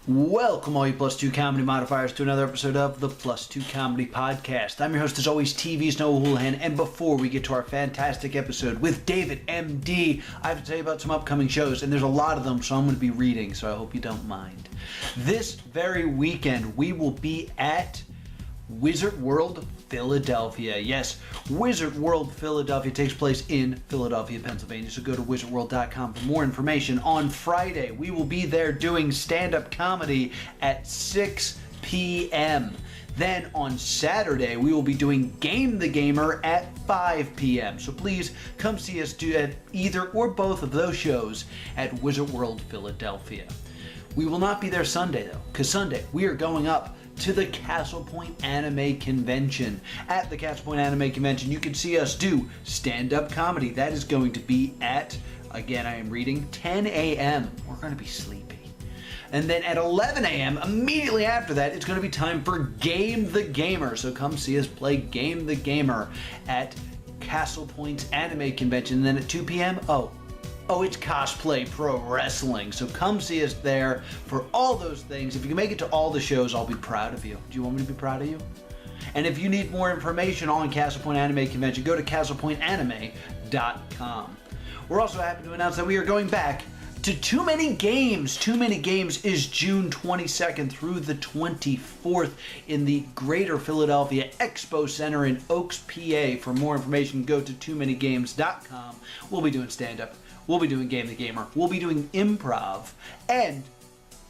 Welcome, all you Plus 2 comedy modifiers, to another episode of the Plus 2 Comedy Podcast. I'm your host, as always, TV's Noah Houlihan, and before we get to our fantastic episode with David M.D., I have to tell you about some upcoming shows, and there's a lot of them, so I'm going to be reading, so I hope you don't mind. This very weekend, we will be at Wizard World Philadelphia. Yes, Wizard World Philadelphia takes place in Philadelphia, Pennsylvania, so go to wizardworld.com for more information. On Friday, we will be there doing stand-up comedy at 6 p.m. Then on Saturday, we will be doing Game the Gamer at 5 p.m. So please come see us do at either or both of those shows at Wizard World Philadelphia. We will not be there Sunday, though, because Sunday we are going up to the Castle Point Anime Convention. At the Castle Point Anime Convention, you can see us do stand-up comedy. That is going to be at, again, I am reading, 10 a.m. We're going to be sleepy. And then at 11 a.m., immediately after that, it's going to be time for Game the Gamer. So come see us play Game the Gamer at Castle Point's Anime Convention. And then at 2 p.m., Oh, it's Cosplay Pro Wrestling. So come see us there for all those things. If you can make it to all the shows, I'll be proud of you. Do you want me to be proud of you? And if you need more information on Castle Point Anime Convention, go to castlepointanime.com. We're also happy to announce that we are going back to Too Many Games. Too Many Games is June 22nd through the 24th in the Greater Philadelphia Expo Center in Oaks, PA. For more information, go to toomanygames.com. We'll be doing stand-up. We'll be doing Game the Gamer. We'll be doing improv and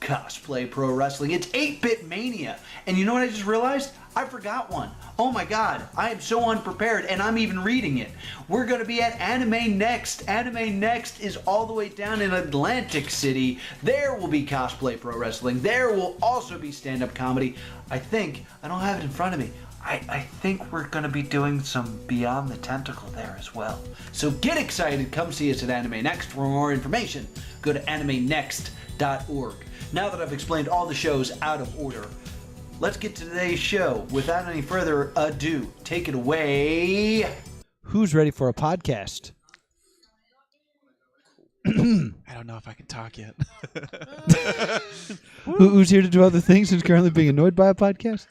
Cosplay Pro Wrestling. It's 8-Bit Mania. And you know what I just realized? I forgot one. Oh my god, I am so unprepared, and I'm even reading it. We're going to be at Anime Next. Anime Next is all the way down in Atlantic City. There will be Cosplay Pro Wrestling. There will also be stand-up comedy. I don't have it in front of me. I think we're going to be doing some Beyond the Tentacle there as well. So get excited. Come see us at Anime Next. For more information, go to animenext.org. Now that I've explained all the shows out of order, let's get to today's show. Without any further ado, take it away. Who's ready for a podcast? I don't know if I can talk yet. Who's here to do other things and is currently being annoyed by a podcast?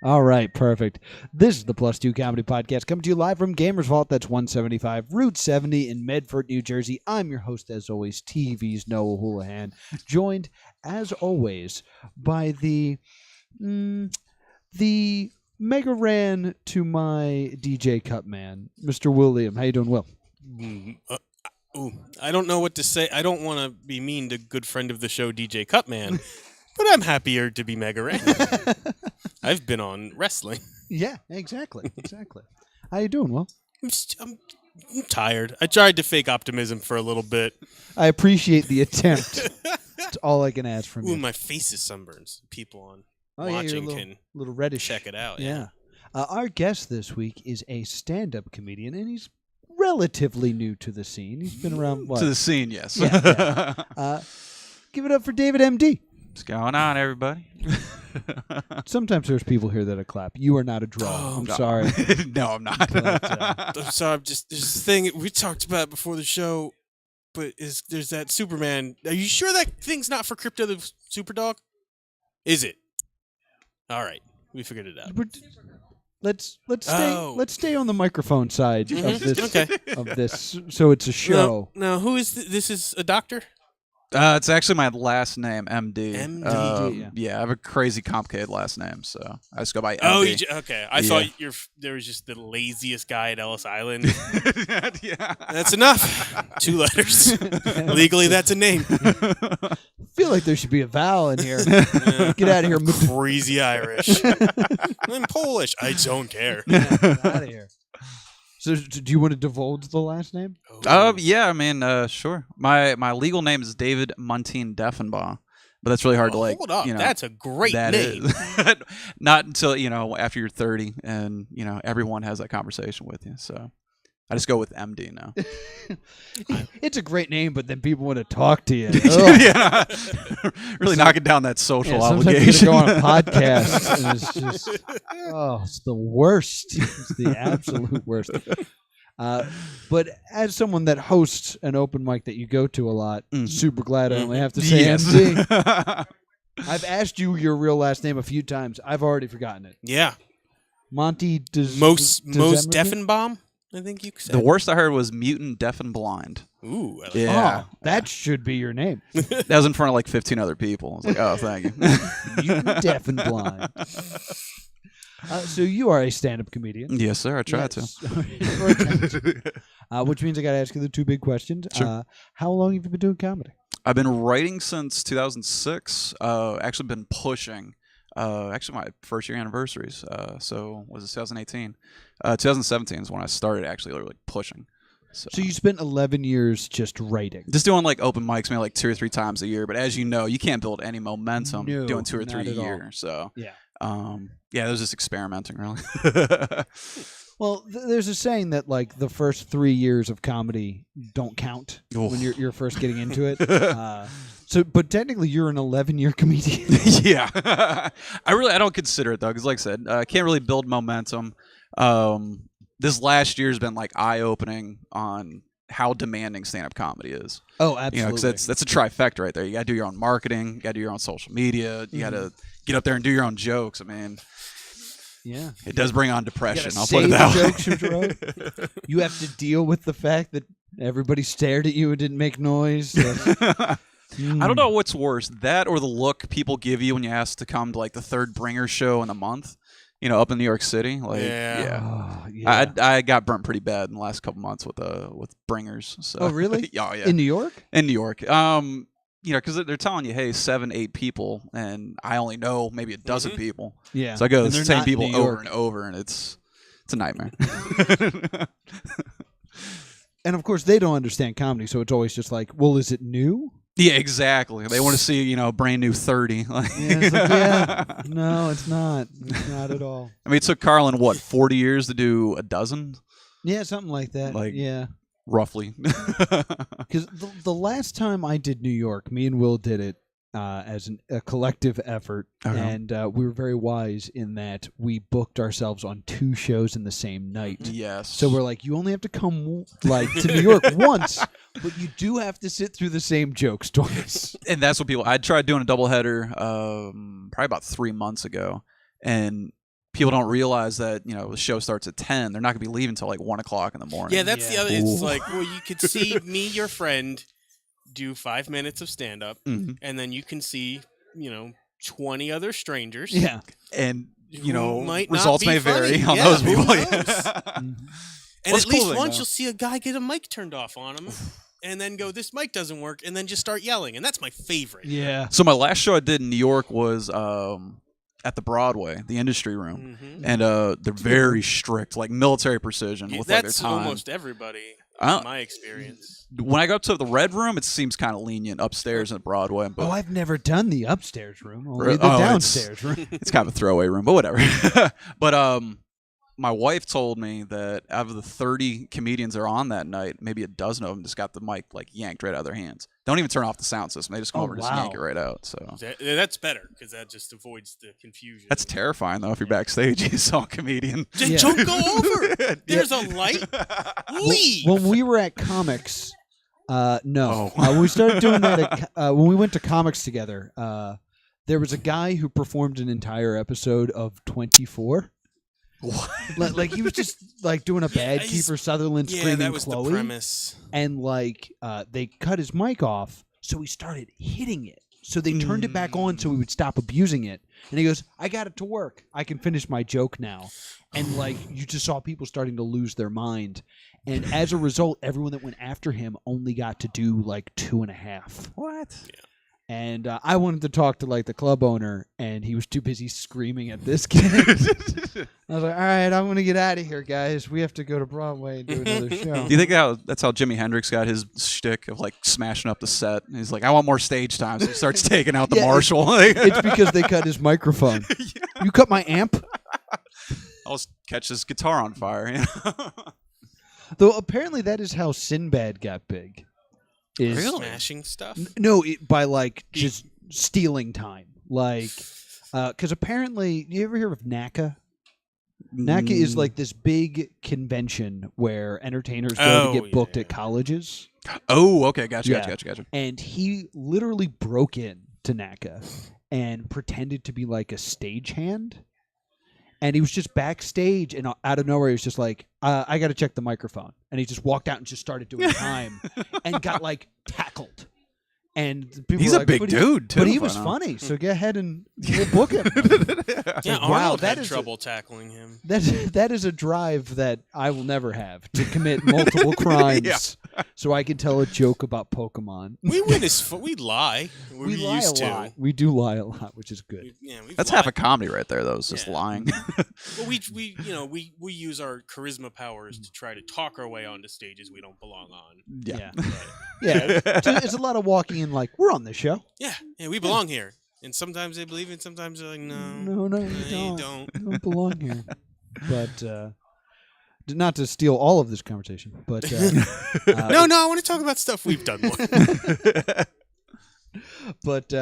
All right, perfect. This is the Plus 2 Comedy Podcast, coming to you live from Gamers Vault. That's 175 Route 70 in Medford, New Jersey. I'm your host, as always, TV's Noah Houlihan, joined, as always, by the Mega Ran to my DJ Cut Man, Mr. William. How you doing, Will? I don't know what to say. I don't want to be mean to good friend of the show, DJ Cutman, but I'm happier to be Mega Ran. I've been on wrestling. Yeah, exactly. How you doing, Will? I'm tired. I tried to fake optimism for a little bit. I appreciate the attempt. That's all I can ask from you. Ooh, my face is sunburns. People on watching can little reddish. Check it out. Yeah. Our guest this week is a stand-up comedian, and he's relatively new to the scene. He's been around, what? To the scene, yes. Yeah. Give it up for David M.D. What's going on, everybody? Sometimes there's people here that clap. You are not a draw. I'm sorry. No, I'm not. But, I'm sorry. There's this thing we talked about before the show, but there's that Superman. Are you sure that thing's not for Crypto the Superdog? Is it? All right, we figured it out. Let's stay on the microphone side of this. Okay. Of this, so it's a show. Now who is this? Is a doctor? It's actually my last name, MD. MD. Yeah, I have a crazy complicated last name, so I just go by MD. Oh, okay. I thought there was just the laziest guy at Ellis Island. Yeah. That's enough. 2 letters. Legally, that's a name. I feel like there should be a vowel in here. Get out of here. Crazy Irish. I'm Polish. I don't care. Get out of here. So, do you want to divulge the last name? Yeah, I mean, sure. My legal name is David Muntean Deffenbaugh, but that's really hard to hold up. That's a great name. Not until after you're 30, and everyone has that conversation with you. So I just go with MD now. It's a great name, but then people want to talk to you. Yeah, really knocking down that social obligation. Go on a podcast, and it's just, it's the worst. It's the absolute worst. But as someone that hosts an open mic that you go to a lot, super glad I only have to say MD. I've asked you your real last name a few times. I've already forgotten it. Yeah. Monty Most Deffenbaum, I think you said. The worst I heard was mutant, deaf, and blind. Ooh, I like Yeah. Oh, that should be your name. That was in front of like 15 other people. I was like, oh, thank you. Mutant, deaf, and blind. So you are a stand-up comedian. Yes, sir. I tried to. Which means I got to ask you the two big questions. Sure. How long have you been doing comedy? I've been writing since 2006. Actually been pushing. Actually, my first year anniversaries. So was it 2018? 2017 is when I started actually really pushing. So you spent 11 years just writing. Just doing like open mics maybe like 2 or 3 times a year. But as you know, you can't build any momentum doing 2 or 3 a year. So yeah. Yeah, it was just experimenting, really. Well, there's a saying that like the first 3 years of comedy don't count when you're first getting into it. But technically, you're an 11-year comedian. Yeah, I don't consider it though, because like I said, I can't really build momentum. This last year's been like eye-opening on how demanding stand-up comedy is. Oh, absolutely. You know, because that's a trifecta right there. You got to do your own marketing, you got to do your own social media, you got to get up there and do your own jokes. I mean, yeah, it does bring on depression. I'll say put it that way. Jokes you wrote. You have to deal with the fact that everybody stared at you and didn't make noise. I don't know what's worse, that or the look people give you when you ask to come to like the third Bringer show in a month. You know, up in New York City, like I got burnt pretty bad in the last couple months with Bringers. So. Oh, really? Yeah. In New York? In New York. You know, because they're telling you, hey, 7, 8 people, and I only know maybe a dozen people. Yeah. So I go and the same people over and over, and it's a nightmare. And of course, they don't understand comedy, so it's always just like, well, is it new? Yeah, exactly. They want to see, you know, brand new 30. Yeah, it's like, yeah. No, it's not. It's not at all. I mean, it took Carlin, 40 years to do a dozen? Yeah, something like that. Like, yeah. Roughly. Because the last time I did New York, me and Will did it as a collective effort, and we were very wise in that we booked ourselves on 2 shows in the same night. Yes. So we're like, you only have to come to New York once, but you do have to sit through the same jokes twice. And that's what I tried doing a doubleheader probably about 3 months ago, and people don't realize that, you know, the show starts at 10. They're not going to be leaving until like 1 o'clock in the morning. Yeah, that's the other. It's like, well, you could see me, your friend, do 5 minutes of stand-up, and then you can see, you know, 20 other strangers. Yeah. And, you know, might results may funny. vary on those people. And at least once you'll see a guy get a mic turned off on him. And then go, this mic doesn't work, and then just start yelling. And that's my favorite. Yeah. So my last show I did in New York was at the Broadway, the Industry Room. And they're very strict, like military precision with like, their time. That's almost everybody, in my experience. When I go up to the Red Room, it seems kind of lenient upstairs at Broadway. But I've never done the upstairs room, only the downstairs room. It's kind of a throwaway room, but whatever. But my wife told me that out of the 30 comedians that are on that night, maybe a dozen of them just got the mic like yanked right out of their hands. Don't even turn off the sound system. They just come over and just yank it right out. So that's better because that just avoids the confusion. That's terrifying though. If you're backstage, you saw a comedian. Don't go over. There's a light. Leave. When we were at comics, no. When we started doing that, when we went to comics together, there was a guy who performed an entire episode of 24. What? Like he was just like doing a bad Kiefer Sutherland screaming that was Chloe. The premise. And like they cut his mic off, so he started hitting it. So they turned it back on so we would stop abusing it. And he goes, I got it to work. I can finish my joke now. And like you just saw people starting to lose their mind. And as a result, everyone that went after him only got to do like 2.5. What? Yeah. And I wanted to talk to like the club owner, and he was too busy screaming at this kid. I was like, all right, I'm going to get out of here, guys. We have to go to Broadway and do another show. Do you think that's how Jimi Hendrix got his shtick of like smashing up the set? And he's like, I want more stage time. So he starts taking out the Marshall. It's because they cut his microphone. Yeah. You cut my amp? I'll just catch this guitar on fire. You know? Though apparently that is how Sinbad got big. Really? Smashing stuff? No, by like just stealing time. Like, because apparently, you ever hear of NACA? NACA is like this big convention where entertainers go to get booked at colleges. Oh, okay. Gotcha. And he literally broke in to NACA and pretended to be like a stagehand. And he was just backstage, and out of nowhere, he was just like, I got to check the microphone. And he just walked out and just started doing time and got, like, tackled. And people he's were a like, big dude, too. But he was funny, so go ahead and we'll book him. Yeah, Wow, Arnold that had is trouble tackling him. That is a drive that I will never have, to commit multiple crimes so I can tell a joke about Pokemon. We lie. We lie used a to. lot. We do lie a lot, which is good. That's half a comedy right there, though. It's just lying. Well, we use our charisma powers to try to talk our way onto stages we don't belong on. Yeah. It's a lot of walking in like, we're on this show. Yeah, we belong here. And sometimes they believe it, sometimes they're like, no, you don't. You don't belong here. But not to steal all of this conversation, but no, I want to talk about stuff we've done more. But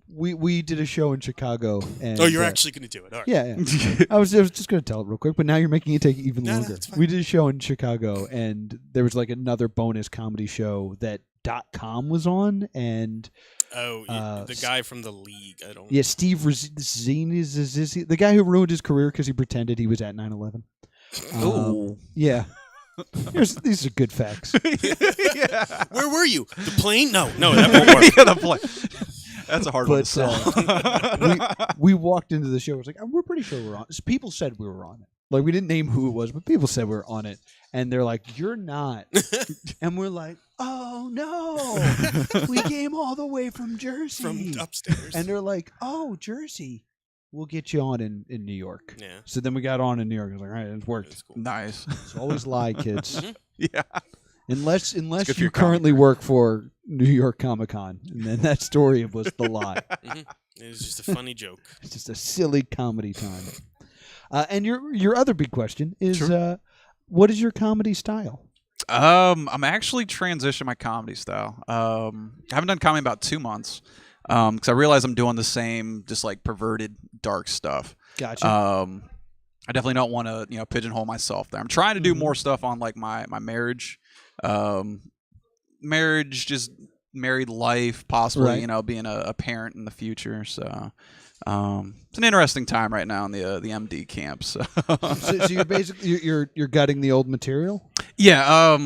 we did a show in Chicago. And, you're actually going to do it. All right. Yeah. I was just going to tell it real quick, but now you're making it take even longer. No, it's fine. We did a show in Chicago, and there was like another bonus comedy show that .com was on, and the guy from the League. I don't. Yeah, Steve Rizine is the guy who ruined his career because he pretended he was at 9/11. Oh, yeah. These are good facts. yeah. Where were you? The plane? No, that won't work. Yeah, the plane. That's a hard one to sell. We walked into the show. It was like, we're pretty sure we're on. People said we were on it. Like, we didn't name who it was, but people said we were on it. And they're like, you're not. And we're like, oh, no. We came all the way from Jersey. From upstairs. And they're like, oh, Jersey. We'll get you on in New York. Yeah. So then we got on in New York. I was like, all right, it worked. Cool. Nice. So always lie, kids. Yeah. Unless you currently work for New York Comic Con, and then that story was the lie. Mm-hmm. It was just a funny joke. It's just a silly comedy time. And your other big question is, what is your comedy style? I'm actually transitioning my comedy style. I haven't done comedy in about 2 months because I realize I'm doing the same, just like perverted, dark stuff. Gotcha. I definitely don't want to, pigeonhole myself there. I'm trying to do more stuff on like my marriage, just married life, possibly, being a parent in the future. So it's an interesting time right now in the MD camp. So you're basically you're gutting the old material. Yeah.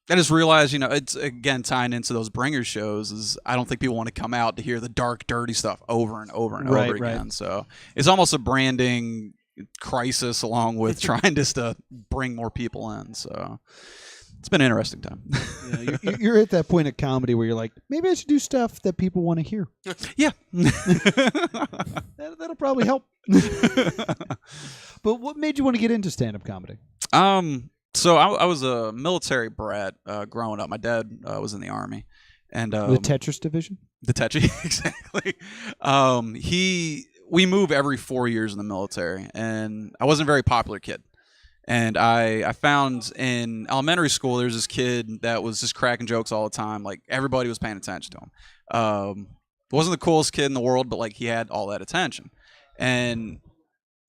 I just realized, it's again tying into those bringer shows is I don't think people want to come out to hear the dark, dirty stuff over and over and over again. Right. So it's almost a branding crisis along with trying just to bring more people in. So it's been an interesting time. You're at that point of comedy where you're like, maybe I should do stuff that people want to hear. Yeah. That'll probably help. But what made you want to get into stand-up comedy? So I was a military brat growing up. My dad was in the Army. And the Tetris division? The Tetris, exactly. We move every 4 years in the military, and I wasn't a very popular kid. And I found in elementary school, there's this kid that was just cracking jokes all the time. Like, everybody was paying attention to him. Wasn't the coolest kid in the world, but, like, he had all that attention. And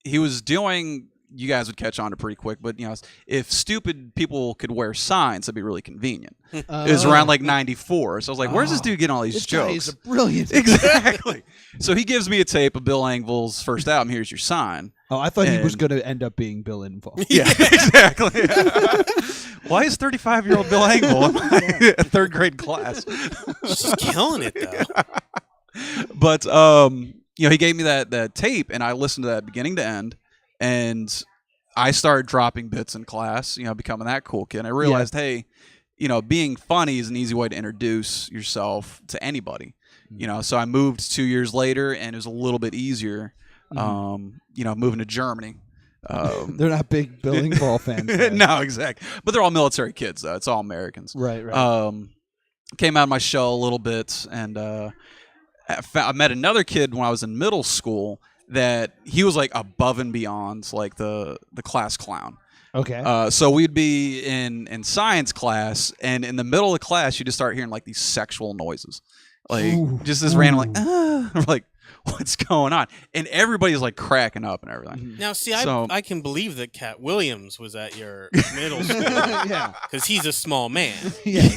he was doing... You guys would catch on to pretty quick, but if stupid people could wear signs, that'd be really convenient. It was around like 94, so I was like, "Where's this dude getting all these jokes?" This guy is brilliant. Exactly. So he gives me a tape of Bill Engvall's first album. Here's your sign. Oh, I thought he was going to end up being Bill Engvall. Yeah, exactly. Why is 35-year-old Bill Engvall in my third grade class? He's just killing it though. But he gave me that tape, and I listened to that beginning to end. And I started dropping bits in class, becoming that cool kid. And I realized, hey, being funny is an easy way to introduce yourself to anybody. So I moved 2 years later, and it was a little bit easier, moving to Germany. They're not big Bill Engvall fans. No, exactly. But they're all military kids, though. It's all Americans. Right. Came out of my shell a little bit, and I met another kid when I was in middle school that he was like above and beyond like the class clown. Okay. So we'd be in science class, and in the middle of the class, you just start hearing like these sexual noises, like just this random like, I'm like, what's going on? And everybody's like cracking up and everything. Now, see, I can believe that Cat Williams was at your middle school. Yeah, because he's a small man. Yeah.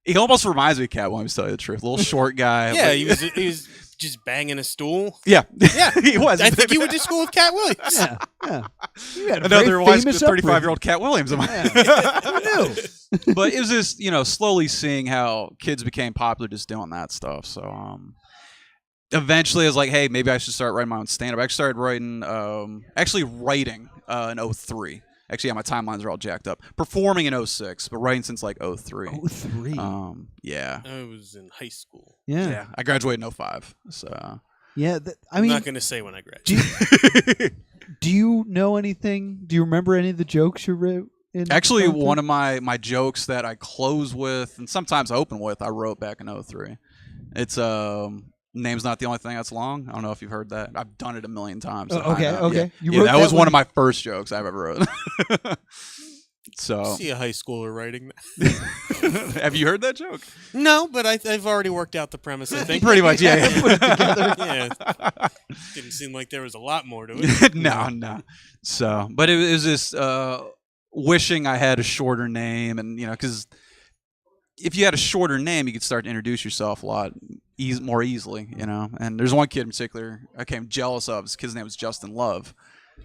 He almost reminds me of Cat Williams, to tell you the truth. Little short guy. Yeah, he was just banging a stool. Yeah, Yeah, he was. I think he went to school with Cat Williams. Yeah. You had a Another very wise famous 35-year-old Cat Williams. Am I? upbringing. Who knew? But it was just slowly seeing how kids became popular just doing that stuff. So eventually I was like, hey, maybe I should start writing my own stand-up. I started writing in 03. Actually, yeah, my timelines are all jacked up. Performing in 06, but writing since like 03. 03. Yeah. I was in high school. Yeah. I graduated in 05. So Yeah, I'm not going to say when I do graduated. you, do you know anything? Do you remember any of the jokes you wrote? Actually, one of my jokes that I close with and sometimes open with, I wrote back in 03. It's name's not the only thing that's long. I don't know if you've heard that. I've done it a million times. Okay. Yeah, You yeah wrote that was one of my first jokes I've ever wrote. So, See a high schooler writing that. have you heard that joke? No, but I've already worked out the premise, I think. Pretty much, yeah. Put it together. Yeah. Didn't seem like there was a lot more to it. No. So, but it was just wishing I had a shorter name, and because if you had a shorter name, you could start to introduce yourself a lot more easily, And there's one kid in particular I became jealous of. His kid's name was Justin Love,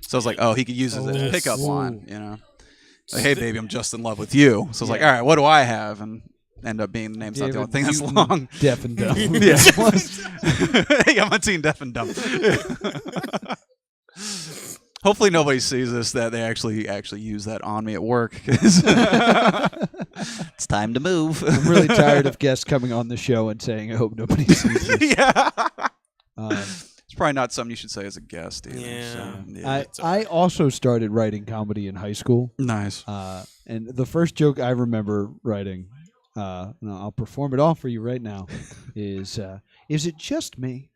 so I was like, oh, he could use it as a pickup line, Like, hey, baby, I'm just in love with you. So I was like, all right, what do I have? And end up being the name's not the only thing that's long. Deaf and dumb. Yeah. Hey, I'm a teen deaf and dumb. Hopefully nobody sees this that they actually use that on me at work. It's time to move. I'm really tired of guests coming on the show and saying, I hope nobody sees this. Yeah. It's probably not something you should say as a guest either. Yeah. So, I also started writing comedy in high school. nice. And the first joke I remember writing, and I'll perform it all for you right now, is it just me,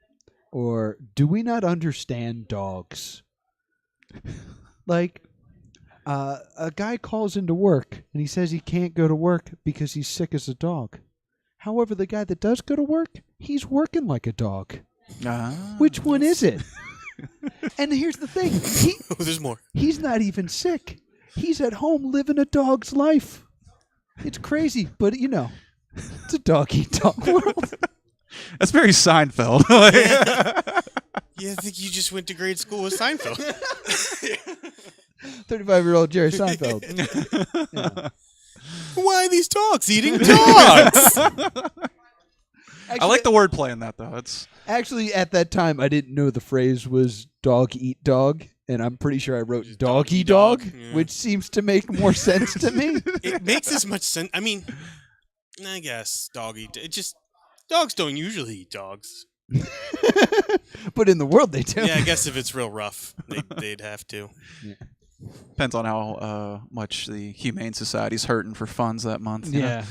or do we not understand dogs? Like, a guy calls into work, and he says he can't go to work because he's sick as a dog. However, the guy that does go to work, he's working like a dog. Which one is it? And here's the thing. There's more. He's not even sick. He's at home living a dog's life. It's crazy, but it's a dog-eat-dog world. That's very Seinfeld. Yeah, I think you just went to grade school with Seinfeld. 35-year-old Jerry Seinfeld. Yeah. Why are these dogs eating dogs? I like the wordplay in that, though. Actually, at that time, I didn't know the phrase was dog eat dog, and I'm pretty sure I wrote doggy dog, yeah. which seems to make more sense to me. It makes as much sense. I mean, I guess dog eat. It just dogs don't usually eat dogs. But in the world, they do. Yeah, I guess if it's real rough, they'd have to. Yeah. Depends on how much the Humane Society's hurting for funds that month. Yeah.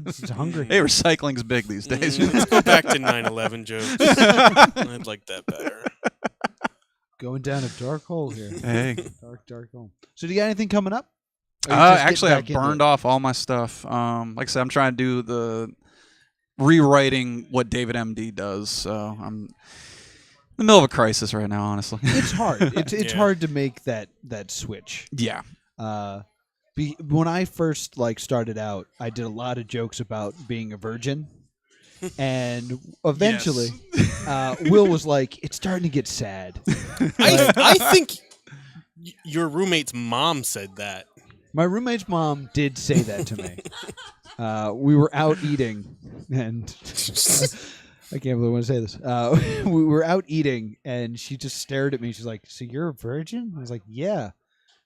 He's hungry. Hey, recycling's big these days. Let's go back to 9/11 jokes. I'd like that better. Going down a dark hole here. Hey. Dark hole. So do you got anything coming up? Or you just getting Actually, I've back into burned it? off all my stuff. Like I said, I'm trying to do the rewriting what David M.D. does. So I'm in the middle of a crisis right now, honestly. It's hard. It's Yeah. hard to make that switch. Yeah. When I first started out, I did a lot of jokes about being a virgin, and eventually, Will was like, "It's starting to get sad." I think your roommate's mom said that. My roommate's mom did say that to me. We were out eating, and I can't believe I want to say this. We were out eating, and she just stared at me. She's like, "So you're a virgin?" I was like, "Yeah."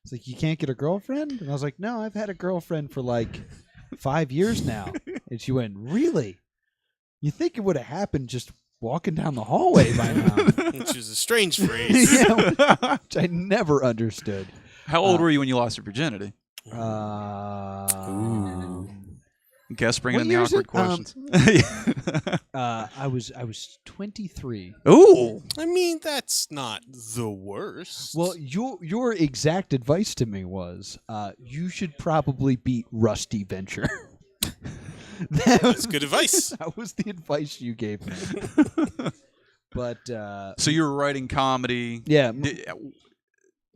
It's like, "You can't get a girlfriend?" And I was like, "No, I've had a girlfriend for 5 years now." And she went, "Really? You think it would have happened just walking down the hallway by now?" Which is a strange phrase. Yeah, which I never understood. How old were you when you lost your virginity? Guess bringing What in the year is awkward it? questions. I was 23. Ooh. I mean, that's not the worst. Well, your exact advice to me was, you should probably beat Rusty Venture. That's good advice. That was the advice you gave me. But So you were writing comedy. yeah,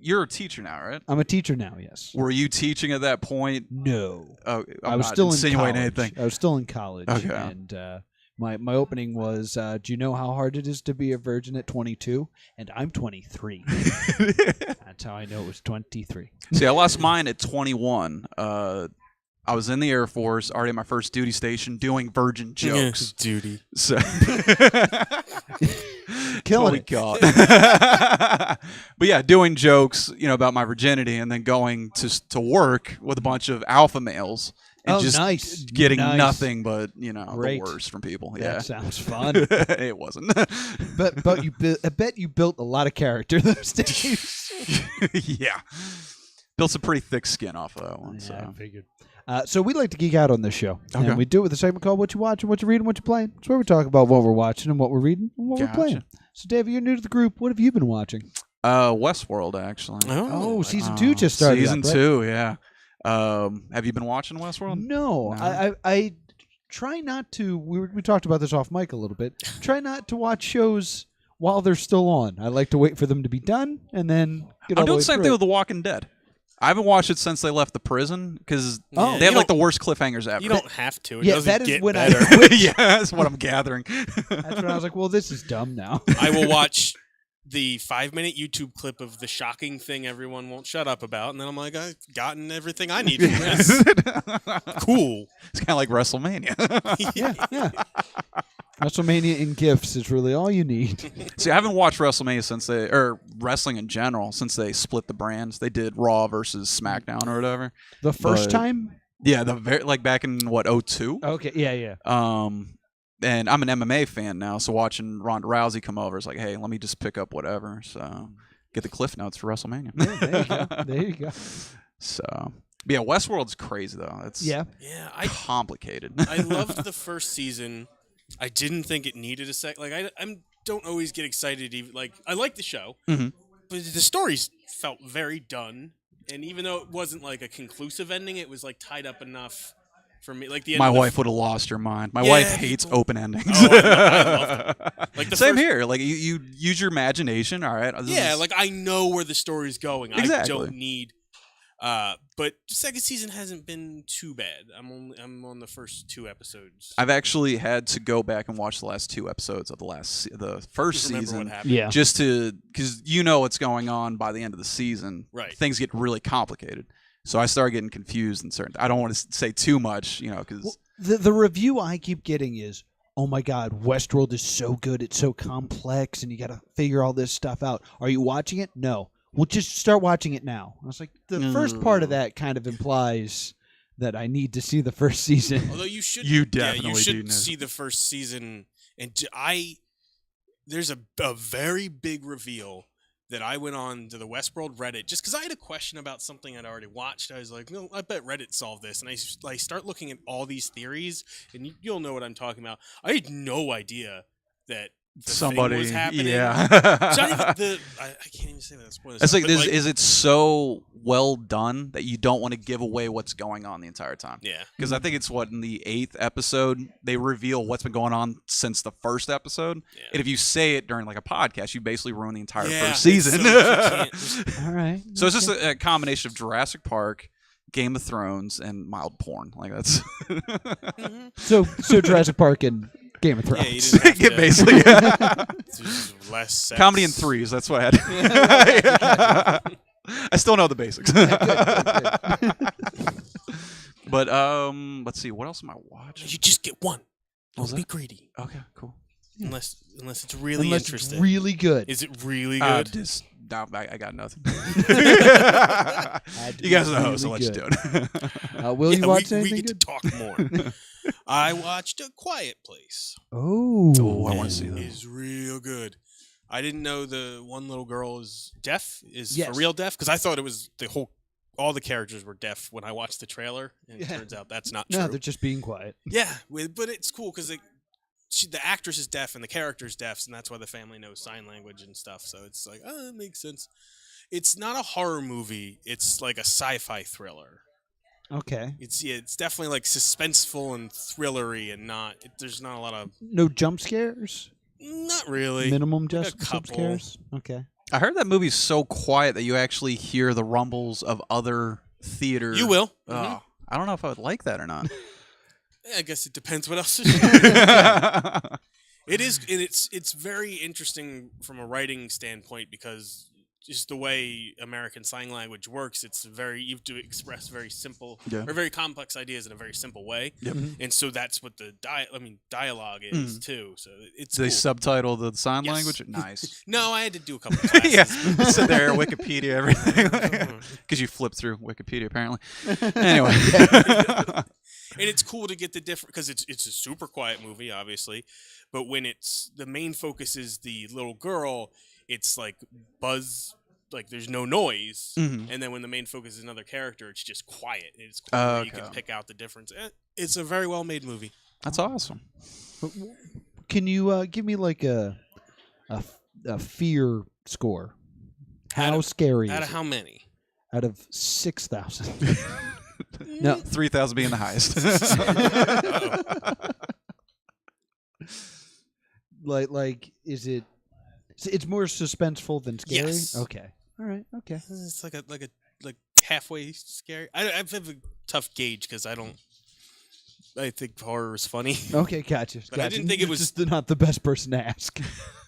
You're a teacher now, right? I'm a teacher now. Yes. Were you teaching at that point? No, Oh, I was still in insinuating college. anything. I was still in college. Okay. And My opening was, do you know how hard it is to be a virgin at 22? And I'm 23. That's how I know it was 23. See, I lost mine at 21. I was in the Air Force, already at my first duty station, doing virgin jokes. Duty. So Killing it. But yeah, doing jokes, about my virginity, and then going to work with a bunch of alpha males, and just nice. getting Nice. nothing but the Great. worst from people. That Yeah, sounds fun. it wasn't. but I bet you built a lot of character those days. Yeah, built some pretty thick skin off of that one. Yeah, I So figured. So we like to geek out on this show, Okay. and we do it with a segment called "What You Watching, What You Reading, What You Playing." It's where we talk about what we're watching and what we're reading and what we're Gotcha. playing. So, Dave, you're new to the group. What have you been watching? Westworld, actually. Oh, season 2 just started. Season up, right? 2, yeah. Have you been watching Westworld? No, No. I try not to. We talked about this off mic a little bit. Try not to watch shows while they're still on. I like to wait for them to be done and then get all I'm doing way the same through thing it. with The Walking Dead. I haven't watched it since they left the prison because Oh. they have You like the worst cliffhangers ever. You don't have to. It Yeah, doesn't that is get when better. I quit. Yeah, that's what I'm gathering. That's when I was like, well, this is dumb now. I will watch the 5-minute YouTube clip of the shocking thing everyone won't shut up about, and then I'm like, I've gotten everything I need from this. Cool. It's kind of like WrestleMania. yeah. WrestleMania in gifts is really all you need. See, I haven't watched WrestleMania or wrestling in general since they split the brands. They did Raw versus SmackDown or whatever. The first But- time? Yeah, back in what 02. Okay, yeah. And I'm an MMA fan now, so watching Ronda Rousey come over is like, hey, let me just pick up whatever. So get the cliff notes for WrestleMania. Yeah, there you go. There you go. So, but yeah, Westworld's crazy though. It's Yeah, complicated. I loved the first season. I didn't think it needed a sec. Like I don't always get excited. Even like I like the show, Mhm. but the stories felt very done. And even though it wasn't like a conclusive ending, it was like tied up enough for me. Like the end My of the wife would have lost her mind. My Yeah, wife hates people- open endings. Oh, I love them. Like the Same first- here. Like you use your imagination. All right. This Yeah, is- like I know where the story's going. I Exactly. don't need. But second season hasn't been too bad. I'm on the first 2 episodes. I've actually had to go back and watch the last 2 episodes of the first Remember season. what happened. Yeah. Just because what's going on by the end of the season. Right. Things get really complicated. So I started getting confused and certain. I don't want to say too much, because Well, the review I keep getting is, oh my God, Westworld is so good. It's so complex, and you got to figure all this stuff out. Are you watching it? No. Well, just start watching it now. I was like, the first part of that kind of implies that I need to see the first season. Although you should, You you definitely should do know. see the first season. And there's a very big reveal that I went on to the Westworld Reddit just because I had a question about something I'd already watched. I was like, no, I bet Reddit solved this. And I start looking at all these theories, and you'll know what I'm talking about. I had no idea that the somebody thing was happening. Yeah. It's not even I can't even say that. Spoilers. It's like, But, is it so well done that you don't want to give away what's going on the entire time? yeah. Because I think it's in the 8th episode they reveal what's been going on since the first episode. Yeah. And if you say it during like a podcast, you basically ruin the entire Yeah, first season. so you can't just- All right. So it's just a combination of Jurassic Park, Game of Thrones, and mild porn. Like that's So Jurassic Park and Game of Thrones. Yeah, you didn't have yeah, to- basically It's just less sex. comedy in 3s. That's what I had. I still know the basics. But let's see. What else am I watching? You just get one. What was Don't be that? gready. Okay, cool. Unless it's really Unless interesting. it's really good. Is it really good? I got nothing. Had to You be guys are the host, so really let's just do it. Will you Yeah, watch we anything get good? to talk more. I watched A Quiet Place. Oh, Oh, I wanna see that. It's real good. I didn't know the one little girl is deaf. Is Yes. for real deaf? Because I thought it was all the characters were deaf when I watched the trailer, and it Yeah. turns out that's not No, true. they're just being quiet. Yeah, but it's cool because the actress is deaf and the character's deaf, and that's why the family knows sign language and stuff. So it's like, oh, that makes sense. It's not a horror movie. It's like a sci-fi thriller. Okay. It's definitely like suspenseful and thrillery, and there's not a lot of No jump scares. not really. Minimum a jump couple. scares. Okay. I heard that movie's so quiet that you actually hear the rumbles of other theater. You will. Oh, I don't know if I would like that or not. I guess it depends what else. It is. It's very interesting from a writing standpoint because just the way American Sign Language works, you have to express very simple or very complex ideas in a very simple way. Yep. And so that's what the dialogue is too. So it's They cool. subtitle the sign language. Nice. No, I had to do a couple of classes. Yeah, sit there, Wikipedia, everything, because you flip through Wikipedia apparently. Anyway, and it's cool to get the different because it's a super quiet movie, obviously, but when the main focus is the little girl, it's like buzz, like there's no noise, and then when the main focus is another character, it's just quiet. It's cool. You can pick out the difference. It's a very well made movie. that's awesome. Can you give me like a fear score? How scary is Out it? of how many? Out of 6,000. No, 3,000 being the highest. like is it? It's more suspenseful than scary. Yes. Okay. All right. Okay. It's like halfway scary. I have a tough gauge because I think horror is funny. Okay. Gotcha. But I didn't think it was just not the best person to ask.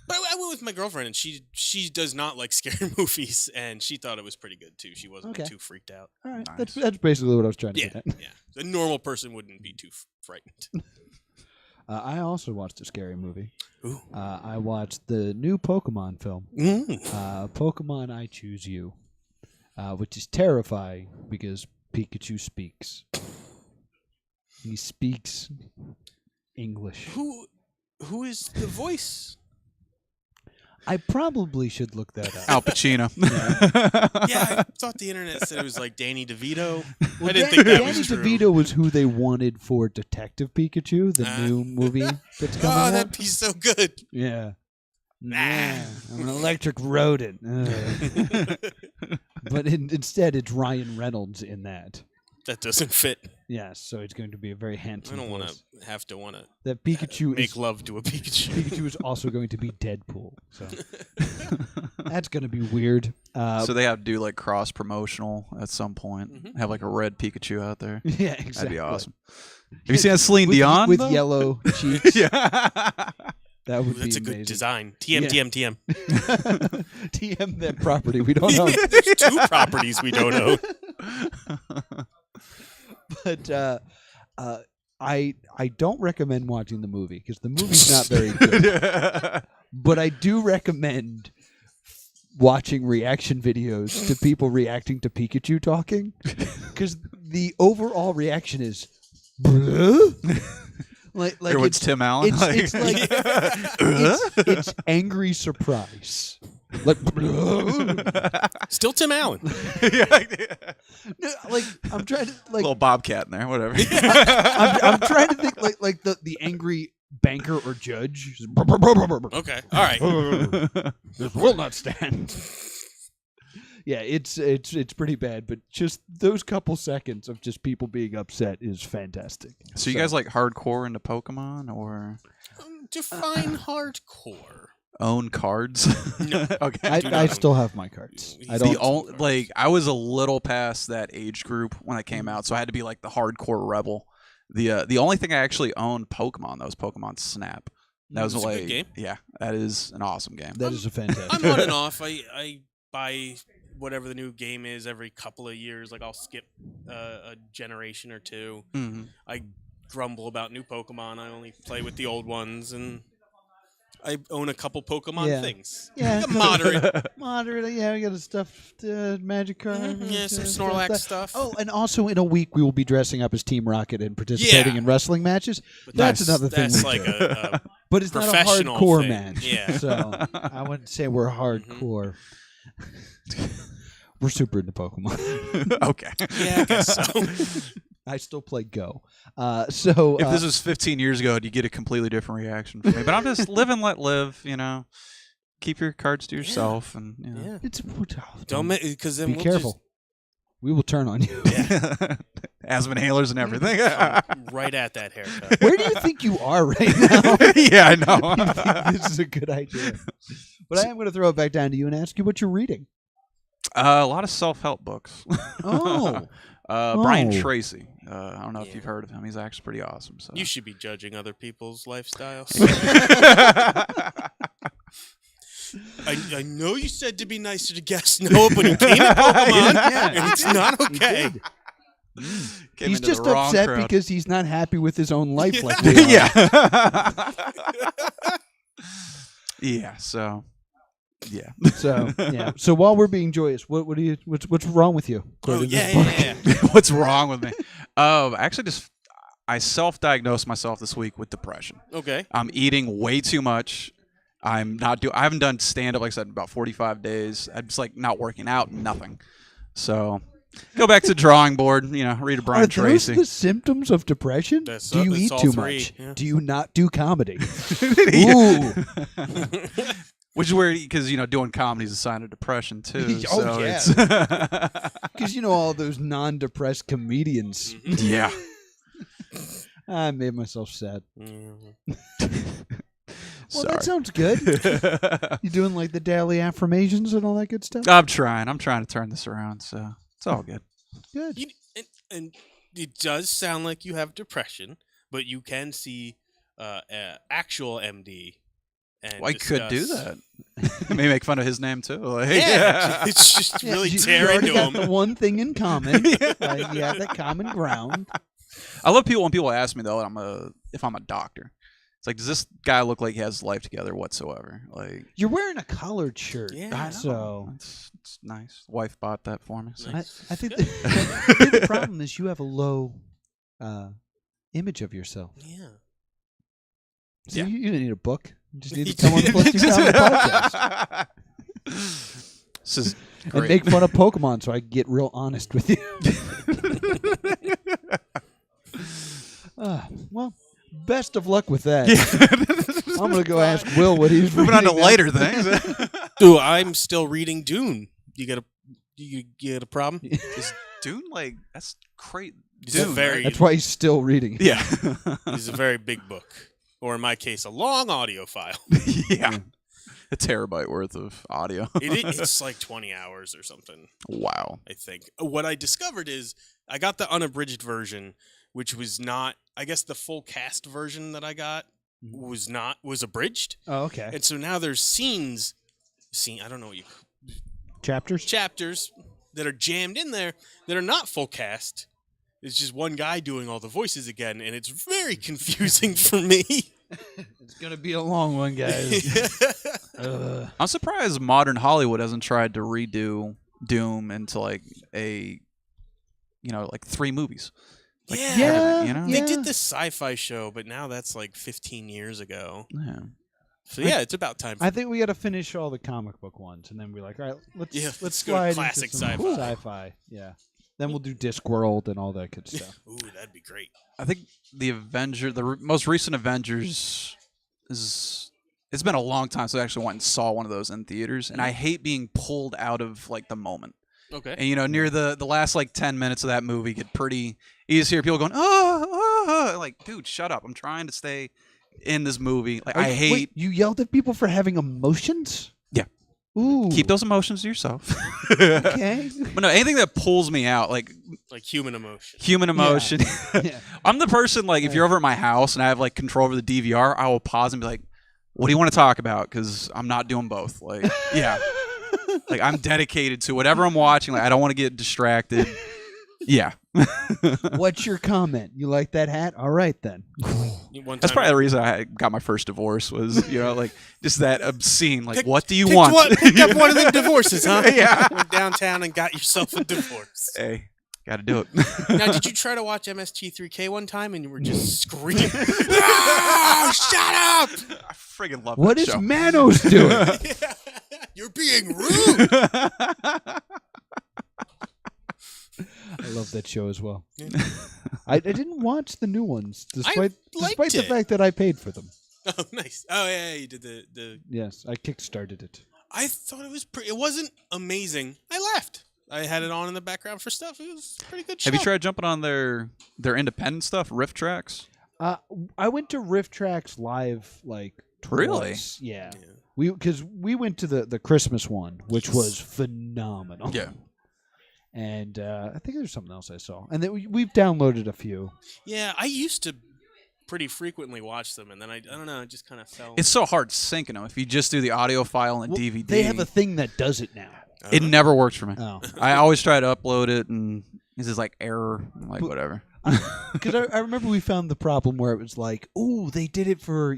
But I went with my girlfriend, and she does not like scary movies, and she thought it was pretty good too. She wasn't too freaked out. All right. Nice. That's basically what I was trying to Yeah, get at. yeah. A normal person wouldn't be too frightened. I also watched a scary movie. Ooh. I watched the new Pokemon film, Pokemon I Choose You, which is terrifying because Pikachu speaks. He speaks English. Who is the voice? I probably should look that up. Al Pacino. Yeah, I thought the internet said it was like Danny DeVito. Well, I didn't think that Danny was true. DeVito was who they wanted for Detective Pikachu, the new movie that's coming out. Oh, that'd be so good. Yeah. Nah, I'm an electric rodent. But instead, it's Ryan Reynolds in that. That doesn't fit. Yes, so it's going to be a very handsome I don't want voice. to have to That Pikachu make is love to a Pikachu. Pikachu is also going to be Deadpool. So that's going to be weird. So they have to do like cross promotional at some point. Have like a red Pikachu out there. Yeah, exactly. That'd be awesome. Have you seen that Celine Dion with though? yellow cheeks? Yeah. That would That's be a good amazing. design. TM. TM that property we don't own. There's two properties we don't own. But I don't recommend watching the movie because the movie's not very good. But I do recommend watching reaction videos to people reacting to Pikachu talking because the overall reaction is like Everyone's Tim Allen. It's like it's angry surprise. Like Still Tim Allen. no, like I'm trying to like little bobcat in there, whatever. I'm trying to think like the angry banker or judge. Okay. All right. This will not stand. Yeah, it's pretty bad, but just those couple seconds of just people being upset is fantastic. So you guys like hardcore into Pokemon or Define hardcore. own cards? No. Okay. I still have my cards. I don't. I was a little past that age group when it came out, so I had to be like the hardcore rebel. The only thing I actually owned Pokemon that was Pokemon Snap. That was It's a like good game. Yeah, that is an awesome game. That is a fantastic. I'm on and off. I buy whatever the new game is every couple of years. Like I'll skip a generation or two. Mm-hmm. I grumble about new Pokemon. I only play with the old ones, and I own a couple Pokemon things. Yeah, Like a moderate. Moderate. Yeah, we got a stuffed magic card. Yeah, some Snorlax stuff. Oh, and also in a week we will be dressing up as Team Rocket and participating in wrestling matches. But That's another thing. That's we like do. a But it's not a professional hardcore thing. match. Yeah. So I wouldn't say we're hardcore. We're super into Pokemon. Okay. Yeah, I guess so. I still play Go. So If this was 15 years ago, you get a completely different reaction from me. But I'm just live and let live. You know, keep your cards to yourself, and you know. Yeah. it's Don't make because then be we'll careful. We will turn on you. asthma inhalers and everything. Just right at that haircut. Where do you think you are right now? Yeah, I know. This is a good idea. But I am going to throw it back down to you and ask you what you're reading. A lot of self-help books. Oh. Brian Tracy. I don't know if you've heard of him. He's actually pretty awesome. So you should be judging other people's lifestyles. I know you said to be nicer to guests, Noah, but you came to Pokemon, and it's not okay. He's just upset because he's not happy with his own life. Like yeah. Yeah. So. Yeah. So while we're being joyous, what's wrong with you? Oh yeah. What's wrong with me? Actually, I self-diagnosed myself this week with depression. Okay. I'm eating way too much. I haven't done stand-up, like I said, in about 45 days. I'm just like not working out, nothing. So go back to the drawing board. Read a Brian Tracy. Are those the symptoms of depression? Do you eat too much? Yeah. Do you not do comedy? Ooh. Which is weird because, doing comedy is a sign of depression, too. Oh, yeah. Because, all those non-depressed comedians. Yeah. I made myself sad. Well, Sorry. that sounds good. You doing, like, the daily affirmations and all that good stuff? I'm trying to turn this around, so it's all good. Good. And it does sound like you have depression, but you can see actual MD. Well, I could do that. Maybe make fun of his name too. Yeah, it's just really tear into him. The one thing in common. You have that common ground. I love when people ask me though, if I'm a doctor. It's like, does this guy look like he has life together whatsoever? Like, you're wearing a collared shirt. Yeah, so it's nice. Wife bought that for me. So. I think the problem is you have a low image of yourself. Yeah. So you don't need a book. You just need to come on the Plus 2 Comedy podcast. This is great. And make fun of Pokemon so I can get real honest with you. Well, best of luck with that. Yeah. I'm going to go ask Will what he's moving on to lighter things. Dude, I'm still reading Dune. You get a problem? Is Dune that's great? That's why he's still reading. Yeah. It's a very big book. Or in my case, a long audio file. Yeah. A terabyte worth of audio. It's like 20 hours or something. Wow. I think. What I discovered is I got the unabridged version, which was not, I guess the full cast version that I got was abridged. Oh, okay. And so now there's scenes, I don't know what you... Chapters that are jammed in there that are not full cast. It's just one guy doing all the voices again, and it's very confusing for me. It's going to be a long one, guys. I'm surprised modern Hollywood hasn't tried to redo Doom into like 3 movies. Like, They did this sci-fi show, but now that's like 15 years ago. Yeah. So it's about time. I think we got to finish all the comic book ones, and then we're like, all right, let's go slide classic into some sci-fi. Yeah. Then we'll do Discworld and all that good stuff. Ooh, that'd be great. I think the most recent Avengers it's been a long time since I actually went and saw one of those in theaters, and I hate being pulled out of like the moment. Okay. And near the last like 10 minutes of that movie get pretty. You just hear people going, oh, like, dude, shut up! I'm trying to stay in this movie. Like, I hate. Wait, you yelled at people for having emotions? Yeah. Ooh. Keep those emotions to yourself. Okay. But no, anything that pulls me out, like human emotion. Yeah. I'm the person, like, if you're over at my house and I have like control over the DVR, I will pause and be like, what do you want to talk about? Because I'm not doing both. Like, yeah. Like, I'm dedicated to whatever I'm watching. Like, I don't want to get distracted. Yeah. What's your comment? You like that hat? All right, then. That's probably the reason I got my first divorce was, like, just that obscene, like, what do you want? Picked up one of the divorces, huh? Yeah. Went downtown and got yourself a divorce. Hey, got to do it. Now, did you try to watch MST3K one time and you were just screaming, "Oh, shut up!" I friggin' love what that is show. Manos doing? You're being rude. I love that show as well. I didn't watch the new ones, despite the it. fact that I paid for them. Oh, nice. Oh, yeah, you did the... Yes, I kickstarted it. I thought it was pretty... It wasn't amazing. I laughed. I had it on in the background for stuff. It was a pretty good show. Have you tried jumping on their independent stuff, Riff Tracks? I went to Riff Tracks live, like, twice. Really? Yeah. Because we went to the Christmas one, which was phenomenal. Yeah. And I think there's something else I saw. And then we've downloaded a few. Yeah, I used to pretty frequently watch them, and then I don't know, it just kind of fell. It's so hard syncing them. If you just do the audio file and DVD, they have a thing that does it now. It never works for me. Oh. I always try to upload it, and it's just like error, like whatever. Because I remember we found the problem where it was like, oh, they did it for,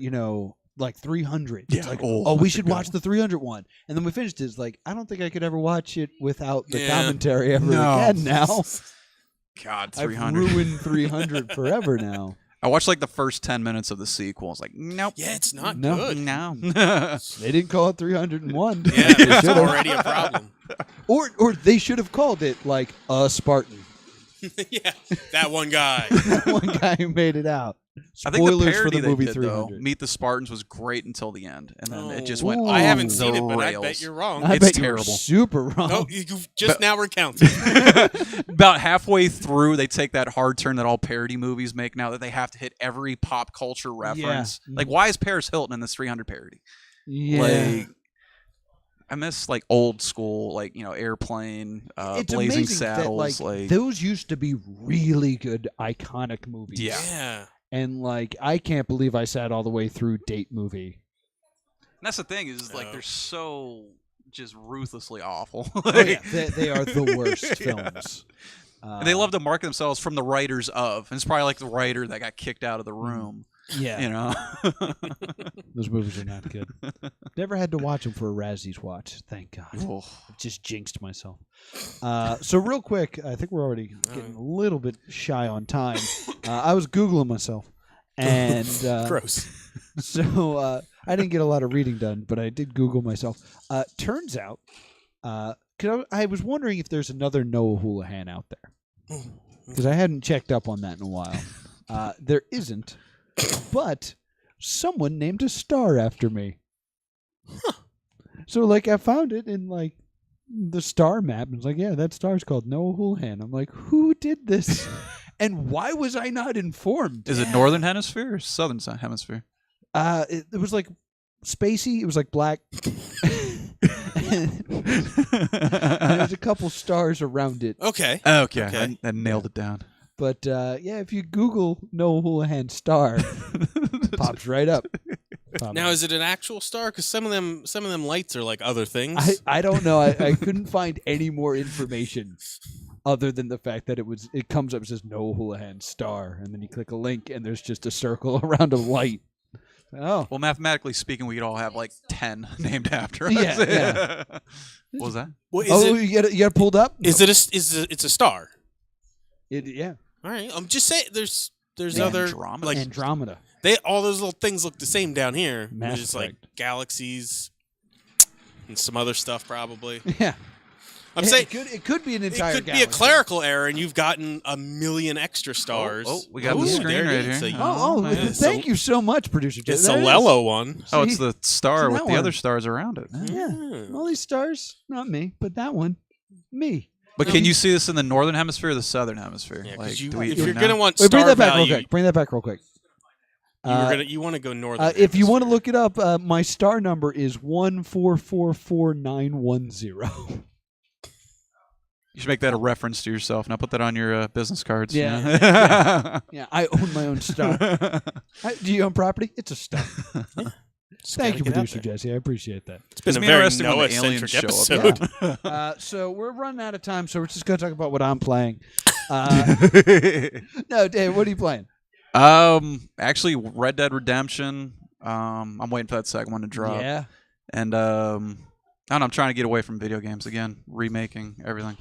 like 300. Yeah. It's like, Oh, we should watch the 300 one. And then we finished it. It's like, I don't think I could ever watch it without the commentary ever again now. God, I've 300. ruined 300 forever now. I watched like the first 10 minutes of the sequel. It's like, nope. Yeah, it's not No. good. No. They didn't call it 301. Yeah, They that's should've. already a problem. Or they should have called it like a Spartan. Yeah, that one guy. That one guy who made it out. I think the Spoilers for parody the movie they did, though, 300. Meet the Spartans was great until the end, and then it just went. Ooh. I haven't off seen the it, but I rails. bet you're wrong. I It's bet you were terrible. super wrong. No, you've just now recounted. About halfway through, they take that hard turn that all parody movies make now that they have to hit every pop culture reference. Yeah. Like, why is Paris Hilton in this 300 parody? Yeah. Like, I miss like old school, like Airplane, It's Blazing amazing Saddles. that, like those used to be really good, iconic movies. Yeah. Yeah. And I can't believe I sat all the way through Date Movie. And that's the thing is like they're so just ruthlessly awful. Oh, yeah. They are the worst films. And they love to market themselves from the writers of, and it's probably like the writer that got kicked out of the room. Yeah. Those movies are not good. Never had to watch them for a Razzies watch. Thank God. Oh. Just jinxed myself. So real quick, I think we're already getting a little bit shy on time. I was Googling myself. And Gross. so I didn't get a lot of reading done, but I did Google myself. Turns out, cause I was wondering if there's another Noah Houlihan out there. Because I hadn't checked up on that in a while. There isn't. But someone named a star after me. Huh. So I found it in the star map, and it's like, yeah, that star's called Noah Houlihan. I'm like, who did this? And why was I not informed? Is it Northern Hemisphere or Southern Hemisphere? It was spacey. It was black. And there's a couple stars around it. Okay. Okay. I nailed it down. But yeah, if you Google Noah Houlihan star, pops right up. Now, is it an actual star? Because some of them lights are like other things. I don't know. I couldn't find any more information other than the fact that it comes up and says Noah Houlihan star, and then you click a link and there's just a circle around a light. Oh, well, mathematically speaking, we could all have 10 named after us. Yeah. What was that? Well, you got it pulled up? Is it it's a star? Yeah. All right. I'm just saying. There's Andromeda. other Andromeda. all those little things look the same down here. Mass There's like Effect. galaxies and some other stuff probably. Yeah. I'm saying it could be an entire. it could be a galaxy. clerical error, and you've gotten a million extra stars. Oh, we got the Ooh, screen there right it is. here. So Oh, man. thank you so much, producer. Jay. It's a There it is. Lello one. Oh, it's See? the star It's with that the one. other stars around it. Yeah. All these stars, not me, but that one, me. But can you see this in the northern hemisphere or the southern hemisphere? Yeah, 'cause Like, you, do we if do you're now? gonna want Wait, star bring that back value, real quick. Bring that back real quick. you want to go northern. If you want to hemisphere. look it up, my star number is 1444910. You should make that a reference to yourself. Now put that on your business cards. Yeah. Yeah, I own my own star. Do you own property? It's a star. Just Thank gotta you, get out producer there. Jesse. I appreciate that. It's been It's a be very interesting when the aliens Noah-centric show up. episode. So we're running out of time, so we're just going to talk about what I'm playing. No, Dave, what are you playing? Actually, Red Dead Redemption. I'm waiting for that second one to drop. Yeah. And I don't know, I'm trying to get away from video games again, remaking everything.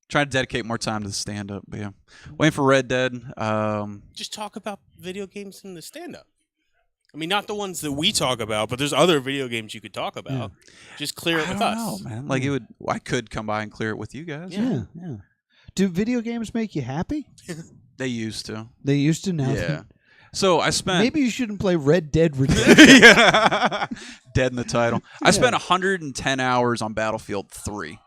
Trying to dedicate more time to the stand-up. But yeah, waiting for Red Dead. Just talk about video games in the stand-up. I mean, not the ones that we talk about, but there's other video games you could talk about. Just clear it I with don't us. know, man. Like I could come by and clear it with you guys. Yeah. Do video games make you happy? They used to. They used to now. Yeah. So I spent. Maybe you shouldn't play Red Dead Redemption. Yeah. Dead in the title. I spent 110 hours on Battlefield 3.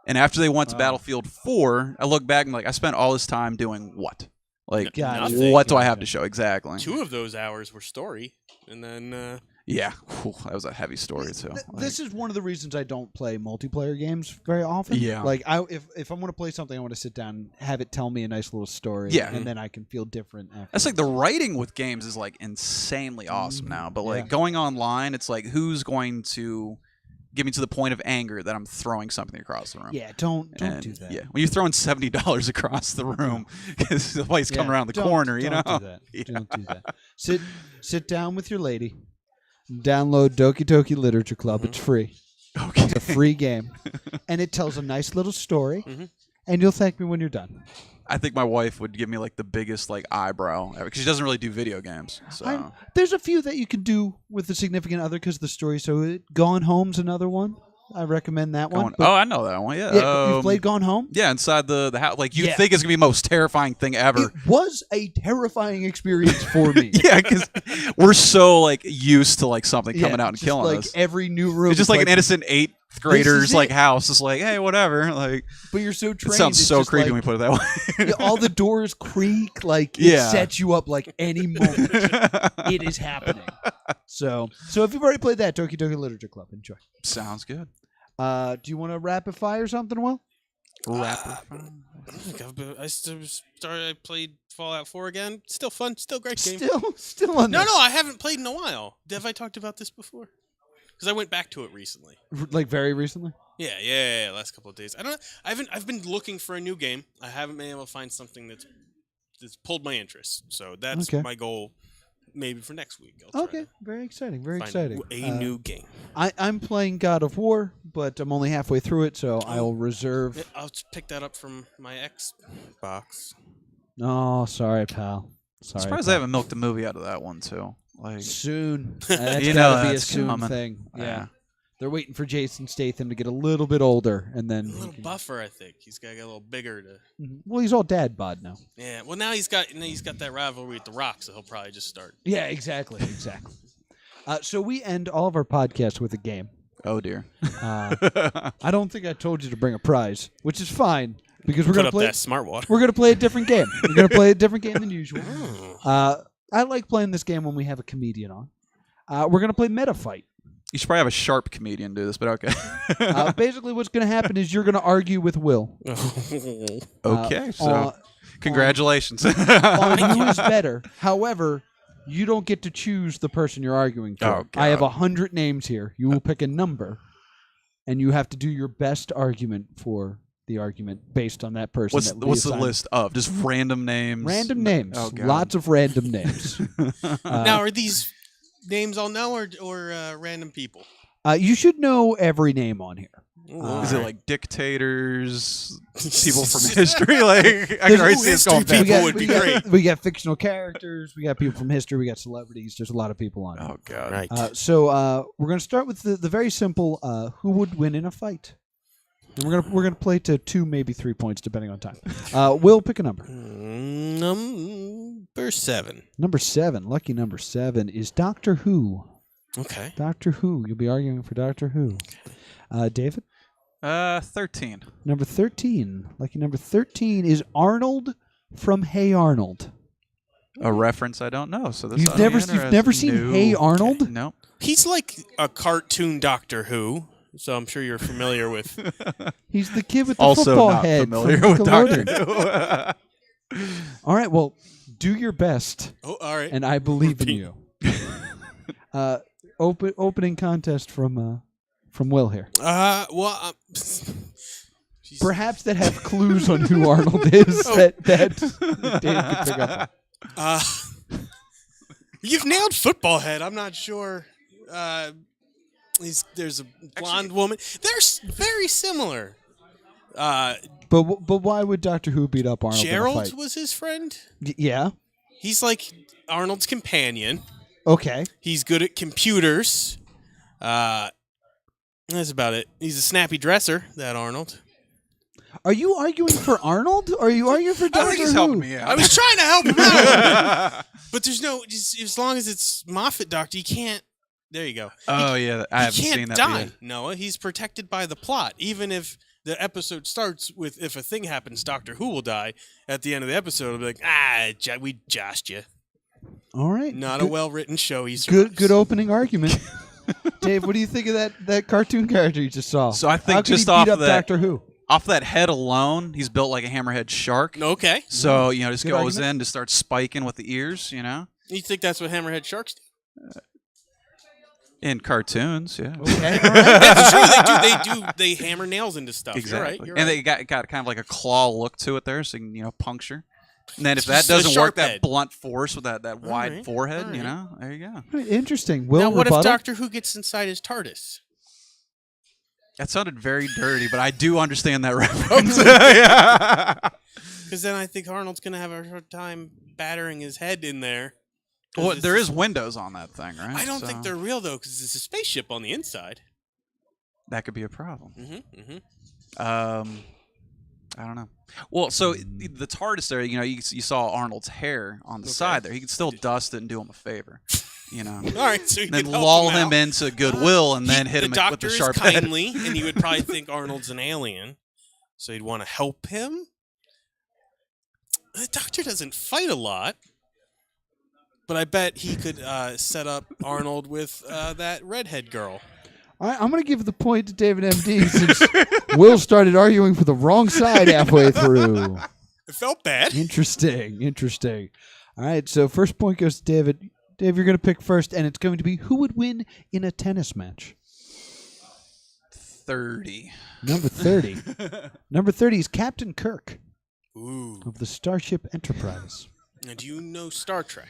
And after they went to Battlefield 4, I look back and I spent all this time doing what? Like, Gotcha. what do I have to show? Exactly. 2 of those hours were story, and then Yeah, whew, that was a heavy story too. This is one of the reasons I don't play multiplayer games very often. Yeah. Like if I'm going to play something, I want to sit down and have it tell me a nice little story. Yeah. And then I can feel different. That's like the writing with games is like insanely awesome now. But like going online, it's like who's going to get me to the point of anger that I'm throwing something across the room? Yeah, don't do that. Yeah, when you're throwing $70 across the room because the fight's coming around the corner, you know. Don't do that. Yeah. Don't do that. Sit down with your lady. Download Doki Doki Literature Club. It's free. Okay. It's a free game, and it tells a nice little story. And you'll thank me when you're done. I think my wife would give me like the biggest like eyebrow ever because she doesn't really do video games. So there's a few that you can do with a significant other because the story. So Gone Home's another one. I recommend that one. Oh, I know that one. Yeah. You've played Gone Home? Yeah, inside the house. Like, you think it's going to be the most terrifying thing ever. It was a terrifying experience for me. Yeah, because we're so, like, used to, like, something coming out and killing like us. Every new room. It's just like an innocent 8th grader's, like, house. It's like, hey, whatever. Like, but you're so trained. It sounds so creepy when we put it that way. All the doors creak. Like, it sets you up like any moment it is happening. So if you've already played that, Doki Doki Literature Club, enjoy. Sounds good. Do you want to rapid fire something, Will? I played Fallout 4 again. Still fun. Still great game. Still on. No, I haven't played in a while. Have I talked about this before? Because I went back to it recently. Like very recently? Yeah. Last couple of days. I don't know. I've been looking for a new game. I haven't been able to find something that's pulled my interest. So that's my goal. Maybe for next week. Okay, very exciting. Very exciting. A new game. I'm playing God of War, but I'm only halfway through it, so I'll reserve. Yeah, I'll just pick that up from my Xbox. Oh, sorry, pal. Sorry. Surprised they haven't milked a movie out of that one too. Like soon. That's you gotta know be that's a soon coming. thing. Yeah. They're waiting for Jason Statham to get a little bit older, and then a little buffer. I think he's got to get a little bigger to. Well, he's all dad bod now. Yeah. Well, now he's got that rivalry with The Rock, so he'll probably just start. Yeah, exactly. So we end all of our podcasts with a game. Oh dear. I don't think I told you to bring a prize, which is fine because we're Put gonna up play that smart water. We're gonna play a different game. We're gonna play a different game than usual. I like playing this game when we have a comedian on. We're gonna play Metafight. You should probably have a sharp comedian do this, but okay. Basically, what's going to happen is you're going to argue with Will. Okay, so congratulations. On who is better. However, you don't get to choose the person you're arguing for. Oh, God. I have 100 names here. You will pick a number, and you have to do your best argument for the argument based on that person. What's the list of? Just random names? Random names. Oh, God. Lots of random names. Now, are these names I'll know or random people? You should know every name on here. Is it like dictators, people from history? Like I can already see it's going history bad. people would be great. We got fictional characters. We got people from history. We got celebrities. There's a lot of people on here. Oh God! Right. So we're going to start with the very simple: who would win in a fight? And we're gonna play to 2, maybe 3 points, depending on time. Will, pick a number. Number 7. Number 7. Lucky number 7 is Doctor Who. Okay. Doctor Who. You'll be arguing for Doctor Who. David. 13. Number 13. Lucky number 13 is Arnold from Hey Arnold. A reference I don't know. So this You've never seen Hey Arnold? Okay. No. He's like a cartoon Doctor Who, so I'm sure you're familiar with. He's the kid with the Also football not head. familiar from with Doctor Nickelodeon. Who. All right. Well, do your best. Oh, all right. And I believe in you. Opening contest from Will here. Well, Perhaps that have clues on who Arnold is that Dave could pick up on. You've nailed football head. I'm not sure. There's a blonde woman. They're very similar. But why would Doctor Who beat up Arnold in a Gerald fight? was his friend. Yeah. He's like Arnold's companion. Okay. He's good at computers. That's about it. He's a snappy dresser, that Arnold. Are you arguing for Arnold? Or are you arguing for Doctor I think he's Who? helping me out. I was trying to help him out. But there's no, as long as it's Moffat Doctor, you can't. There you go. Oh yeah, I haven't He seen can't that. die, Yet. Noah. He's protected by the plot. Even if the episode starts with, if a thing happens, Doctor Who will die. At the end of the episode, it'll be like, we jossed you. All right. Not a well-written show. He's good opening argument. Dave, what do you think of that cartoon character you just saw? So I think How could just he off beat up that Doctor Who? Off that head alone, he's built like a hammerhead shark. Okay. So, just Good goes argument. in to start spiking with the ears, You think that's what hammerhead sharks do? In cartoons, yeah. Okay. That's true. They hammer nails into stuff. Exactly. You're And right. they got kind of like a claw look to it there, so you can, puncture. And then if that Just a doesn't work, sharp head. that blunt force with that wide right, forehead, all right. there you go. Interesting. Will Now, what rebuttal? if Doctor Who gets inside his TARDIS? That sounded very dirty, but I do understand that reference. Yeah. Because then I think Arnold's going to have a hard time battering his head in there. Well, there is windows on that thing, right? I don't think they're real, though, because it's a spaceship on the inside. That could be a problem. Mm-hmm. I don't know. Well, so the TARDIS there, you saw Arnold's hair on the side there. He could still dust it and do him a favor, All right, so you then can help lull him him out. into goodwill and then hit him the with the doctor sharp is head. kindly, and he would probably think Arnold's an alien, so he'd want to help him. The doctor doesn't fight a lot, but I bet he could set up Arnold with that redhead girl. I'm going to give the point to David M.D. since Will started arguing for the wrong side halfway through. It felt bad. Interesting. All right, so first point goes to David. Dave, you're going to pick first, and it's going to be who would win in a tennis match? 30. Number 30. Number 30 is Captain Kirk Ooh. of the Starship Enterprise. Now, do you know Star Trek?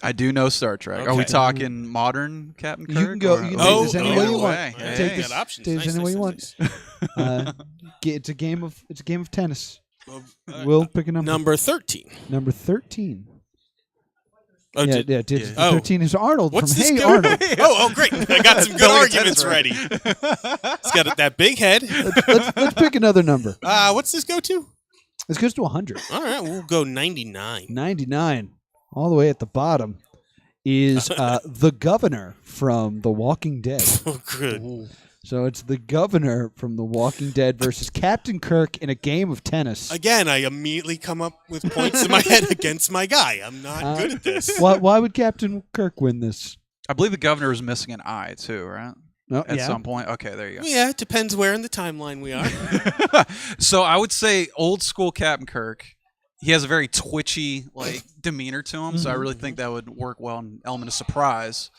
I do know Star Trek. Are we Okay. talking modern Captain Kirk? You can go. or- You can Oh, take this any way you oh, want. way. Hey, Take you this. got options. Take this Nice, any way you nice, want. It's a game of tennis. Well, Will pick a number. number 13. Number 13. Oh, yeah, did- digit Oh. 13 is Arnold What's from this Hey guy? Arnold. Oh, great. I got some good Don't get arguments tennis ready. He's got that big head. Let's pick another number. What's this go to? This goes to 100. All right, we'll go 99. 99, all the way at the bottom, is the governor from The Walking Dead. Oh, good. So it's the governor from The Walking Dead versus Captain Kirk in a game of tennis. Again, I immediately come up with points in my head against my guy. I'm not good at this. Why would Captain Kirk win this? I believe the governor was missing an eye, too, right? Oh, At yeah. some point. Okay, there you go. Yeah, it depends where in the timeline we are. So I would say old school Captain Kirk. He has a very twitchy demeanor to him, so I really think that would work well in element of surprise.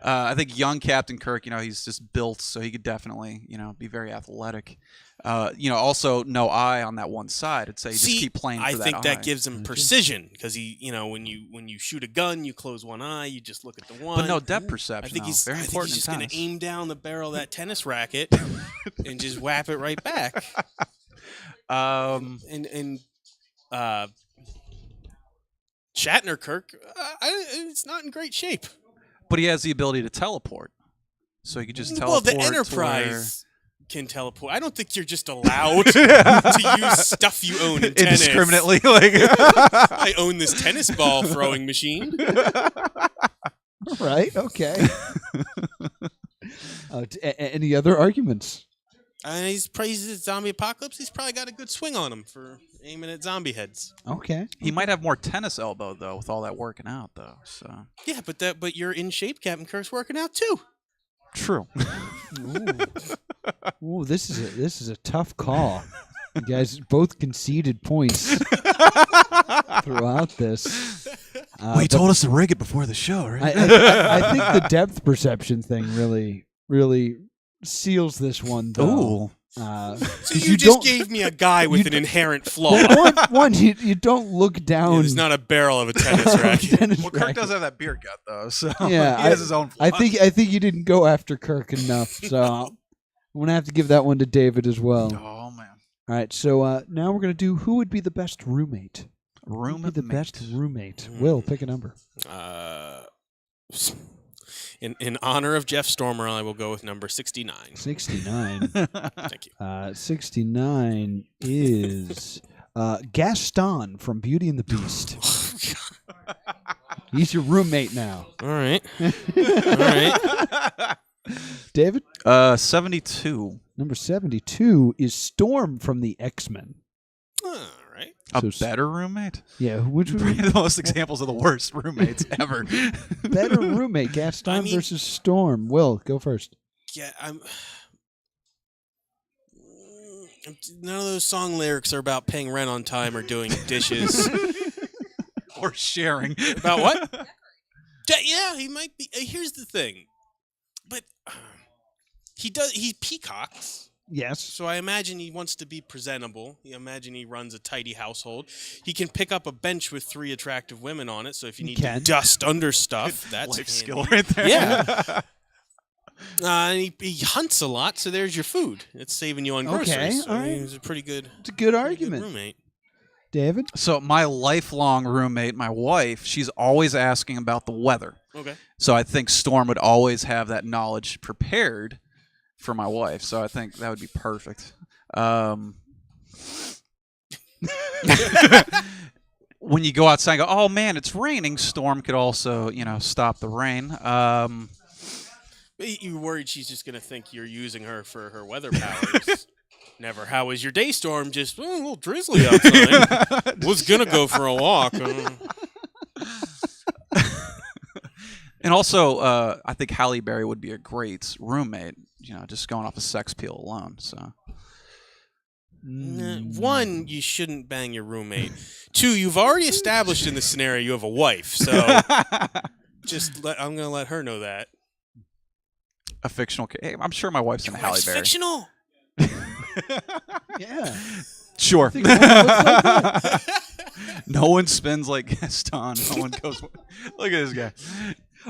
I think young Captain Kirk, he's just built, so he could definitely, be very athletic. Also no eye on that one side. I'd say just keep playing for I that think eye. that gives him precision because he, when you shoot a gun, you close one eye, you just look at the one. But no depth perception. I think he's very important just in going to tennis. aim down the barrel of that tennis racket and just whap it right back. And Shatner Kirk, it's not in great shape. But he has the ability to teleport, so he could just Well, teleport. the to Enterprise can teleport. I don't think you're just allowed to use stuff you own in tennis. Indiscriminately, I own this tennis ball throwing machine. Right. Okay. Any other arguments? And he's a zombie apocalypse. He's probably got a good swing on him for aiming at zombie heads. Okay. He might have more tennis elbow though, with all that working out though. So Yeah, but you're in shape. Captain Kirk's working out too. true. Ooh, this is a tough call. You guys both conceded points throughout this. He told us to rig it before the show, right? I think the depth perception thing really seals this one, though. Ooh. So you just gave me a guy with an inherent flaw. One, you don't look down. There's not a barrel of a tennis racket. Well, Kirk does have that beer gut though, so Yeah, he has his own. I flaws. think you didn't go after Kirk enough, so I'm gonna have to give that one to David as well. Oh man, All right, so now we're gonna do who would be the best roommate. room Who'd be the best roommate. Will, pick a number. In honor of Jeff Stormer, I will go with number 69. 69. Thank you. 69 is Gaston from Beauty and the Beast. He's your roommate now. All right. All right. David? 72. Number 72 is Storm from the X-Men. All right. A better roommate? Yeah, which would be the most examples of the worst roommates ever. better roommate? Gaston versus Storm. Will, go first. Yeah, none of those song lyrics are about paying rent on time or doing dishes. Or sharing. About what? Yeah, he might be. Here's the thing. But he peacocks. Yes. So I imagine he wants to be presentable. I imagine he runs a tidy household. He can pick up a bench with 3 attractive women on it. So if you need to dust under stuff, that's life skill right there. Yeah. And he hunts a lot, so there's your food. It's saving you on groceries. Okay, so all right. He's a pretty good. It's a good argument. Good roommate. David? So my lifelong roommate, my wife, she's always asking about the weather. Okay. So I think Storm would always have that knowledge prepared for my wife. So I think that would be perfect. When you go outside and go, oh man, it's raining, Storm could also, stop the rain. You're worried she's just going to think you're using her for her weather powers. Never. How was your day, Storm? Just a little drizzly outside. Was going to go for a walk. And also, I think Halle Berry would be a great roommate, just going off of sex appeal alone. So, 1, you shouldn't bang your roommate. 2, you've already established in this scenario you have a wife. So I'm going to let her know that. A fictional. Hey, I'm sure my wife's in Halle Berry. Fictional? Yeah. Sure. Looks like that. No one spins like Gaston. No one goes. Look at this guy.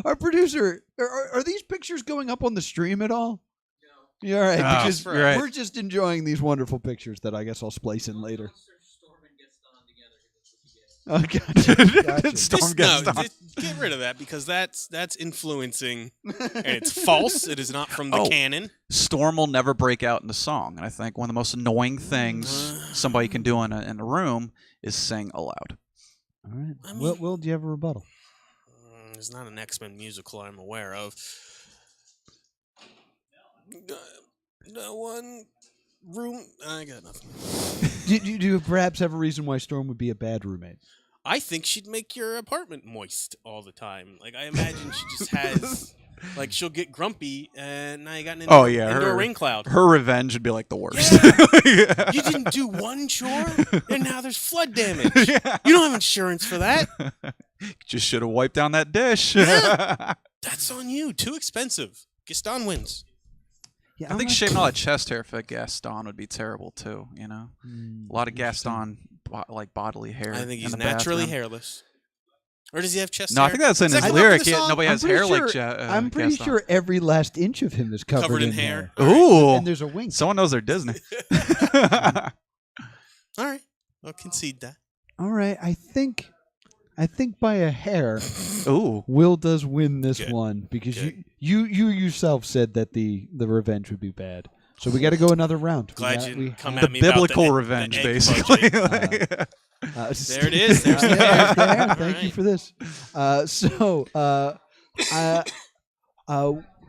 Our producer, are these pictures going up on the stream at all? No. Yeah, all right, because right. we're just enjoying these wonderful pictures that I guess I'll splice in later. Oh, gotcha. Storm Gaston. Get rid of that because that's influencing, and it's false. It is not from the canon. Storm will never break out into song, and I think one of the most annoying things somebody can do in a room is sing aloud. All right. Will, do you have a rebuttal? There's not an X-Men musical I'm aware of. No one room. I got nothing. Do you perhaps have a reason why Storm would be a bad roommate? I think she'd make your apartment moist all the time. Like, I imagine she just has, like, she'll get grumpy, and now you got an indoor rain cloud. Her revenge would be, like, the worst. Yeah. You didn't do one chore, and now there's flood damage. Yeah. You don't have insurance for that. Just should have wiped down that dish. Yeah. That's on you. Too expensive. Gaston wins. Yeah, I think shaving all that chest hair for Gaston would be terrible, too, A lot of Gaston, bodily hair. I think he's naturally hairless. Or does he have chest hair? No, I think that's in his lyric. Nobody has hair like I'm pretty sure every last inch of him is covered in hair. Ooh. And there's a wink. Someone knows their Disney. All right. I'll concede that. All right. I think by a hair, ooh, Will does win this one because you yourself said that the revenge would be bad. So we got to go another round. Glad you didn't come the at me biblical about revenge, egg basically. there it is. There's the hair. Thank you for this.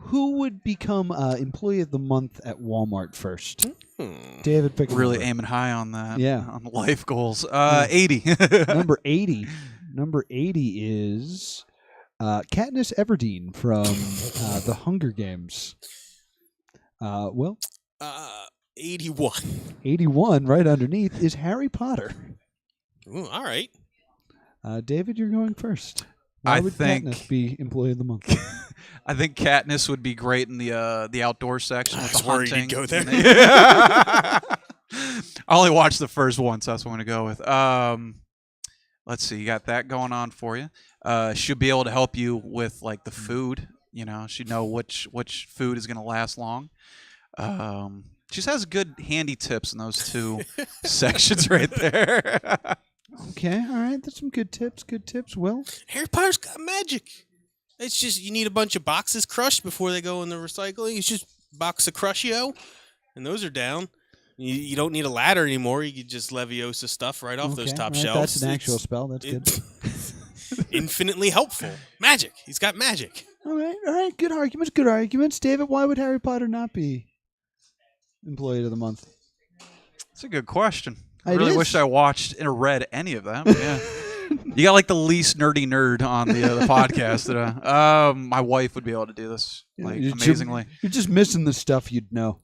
Who would become Employee of the Month at Walmart first? David, pick really aiming high on that. Yeah, on life goals. 80. Number 80. Number 80 is Katniss Everdeen from The Hunger Games. Well, 81. 81, right underneath, is Harry Potter. Ooh, all right. David, you're going first. Why would Katniss be Employee of the Month? I think Katniss would be great in the outdoor section with the hunting. You'd go there. I only watched the first one, so that's what I'm going to go with. Let's see, you got that going on for you. She'll be able to help you with like the food. She'd know which food is going to last long. She just has good handy tips in those two sections right there. Okay, all right. That's some good tips. Good tips. Will? Harry Potter's got magic. It's just you need a bunch of boxes crushed before they go in the recycling. It's just box of Crushio, and those are down. You don't need a ladder anymore. You can just Leviosa stuff right off those top shelves. That's an actual spell. That's good. Infinitely helpful. Magic. He's got magic. All right. Good arguments. Good arguments. David, why would Harry Potter not be Employee of the Month? That's a good question. I really wish I watched or read any of that. Yeah. You got like the least nerdy nerd on the podcast today. My wife would be able to do this amazingly. You're just missing the stuff you'd know.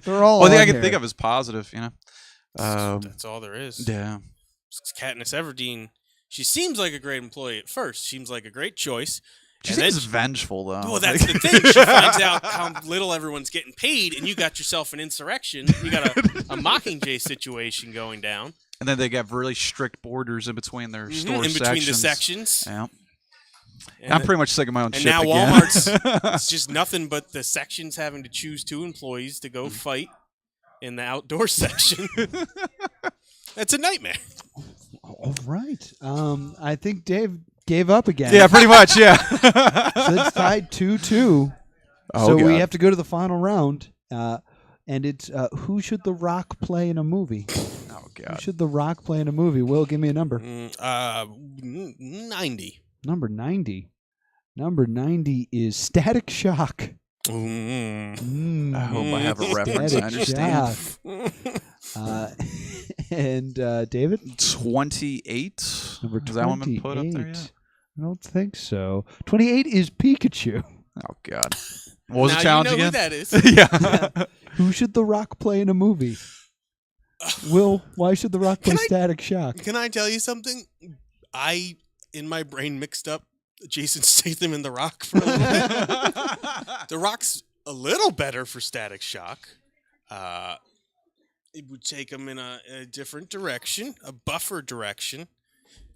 They're all. One thing I can think of is positive. That's all there is. Yeah. Katniss Everdeen. She seems like a great employee at first. Seems like a great choice. She seems vengeful, though. Well, that's the thing. She finds out how little everyone's getting paid, and you got yourself an insurrection. You got a Mockingjay situation going down. And then they got really strict borders in between their store sections. In between the sections. Yeah. I'm pretty much sick of my own shit. And now again. Walmart's it's just nothing but the sections having to choose 2 employees to go fight in the outdoor section. That's a nightmare. All right. I think Dave gave up again. Yeah, pretty much, yeah. So it's tied 2-2. So we have to go to the final round. And it's who should The Rock play in a movie? Oh, God. Who should The Rock play in a movie? Will, give me a number. 90. Number 90. Number 90 is Static Shock. I hope I have a reference. I understand. And David? 28. Number 28. Has that one been put up there yet? I don't think so. 28 is Pikachu. Oh, God. What was the challenge you know again? Who that is. Yeah. Who should The Rock play in a movie? Will, why should The Rock play Static Shock? Can I tell you something? I, in my brain, mixed up Jason Statham and The Rock for a little bit. The Rock's a little better for Static Shock. It would take him in a different direction, a buffer direction.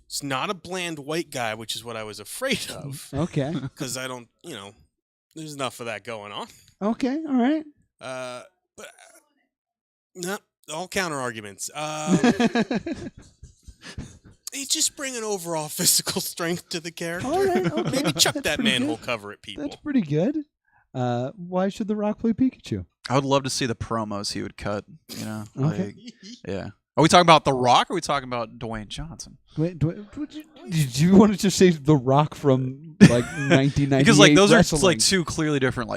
It's not a bland white guy, which is what I was afraid of. Okay. Because I don't, there's enough of that going on. Okay, all right. But no, all counter arguments. He's just bringing overall physical strength to the character. All right, okay. Maybe chuck That's that pretty manhole good. cover at people. That's pretty good. Why should The Rock play Pikachu? I would love to see the promos he would cut. Okay. Yeah. Are we talking about The Rock or are we talking about Dwayne Johnson? Wait, did you want to just say The Rock from like 1998? Because those wrestling? are two clearly different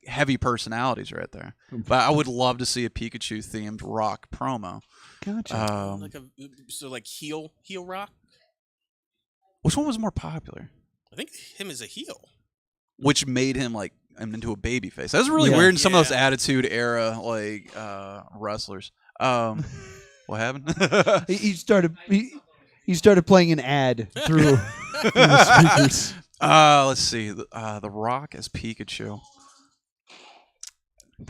heavy personalities right there. But I would love to see a Pikachu themed Rock promo. Gotcha. Heel Rock. Which one was more popular? I think him as a heel. Which made him into a baby face. That was really weird in some of those Attitude Era wrestlers. What happened? he started playing an ad through the speakers. Let's see. The Rock as Pikachu.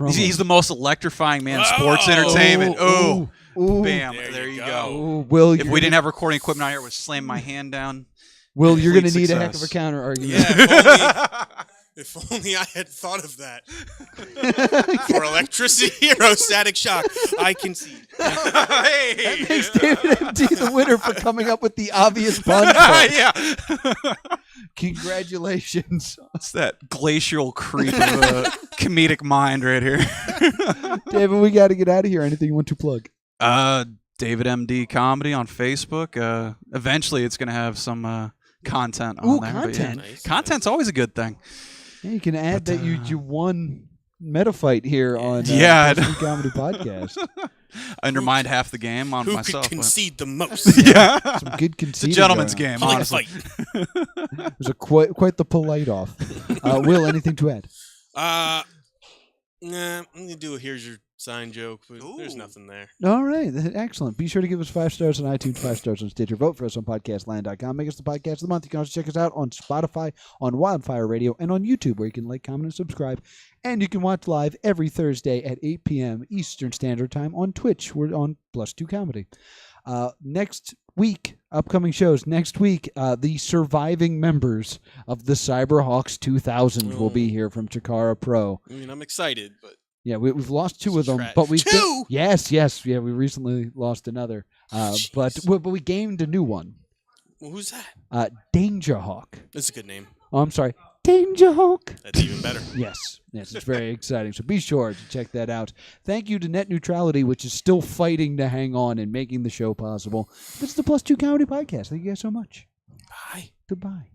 He's the most electrifying man in sports entertainment. Ooh. Bam. There you go. Ooh, Will, if we didn't have recording equipment out here, I would slam my hand down. Will, you're going to need a heck of a counter argument. Yeah, if only I had thought of that. For Electricity Hero Static Shock, I concede. That makes David M.D. the winner for coming up with the obvious pun. Yeah. Congratulations. It's that glacial creep of a comedic mind right here. David, we got to get out of here. Anything you want to plug? David M.D. Comedy on Facebook. Eventually, it's going to have some content on there. Content. Yeah. Content's always a good thing. Yeah, you can add that you won Metafight here on the Comedy Podcast. I undermined half the game on Who myself. could concede the most? Yeah. Some good conceding. It's a gentleman's game, honestly. It was quite the polite off. Will, anything to add? Nah, I'm going to do a here's your sign joke, but there's nothing there. All right. Excellent. Be sure to give us 5 stars on iTunes, 5 stars on Stitcher. Vote for us on podcastland.com. Make us the podcast of the month. You can also check us out on Spotify, on Wildfire Radio, and on YouTube, where you can like, comment, and subscribe. And you can watch live every Thursday at 8 p.m. Eastern Standard Time on Twitch. We're on +2 Comedy. Next week, upcoming shows. Next week, the surviving members of the Cyberhawks 2000 will be here from Chikara Pro. I mean, I'm excited, but... Yeah, we've lost 2 of them, but we yes, yeah, we recently lost another, but we gained a new one. Well, who's that? Danger Hawk. That's a good name. Oh, I'm sorry, Danger Hawk. That's even better. Yes, it's very exciting. So be sure to check that out. Thank you to Net Neutrality, which is still fighting to hang on and making the show possible. This is the +2 Comedy Podcast. Thank you guys so much. Bye. Goodbye.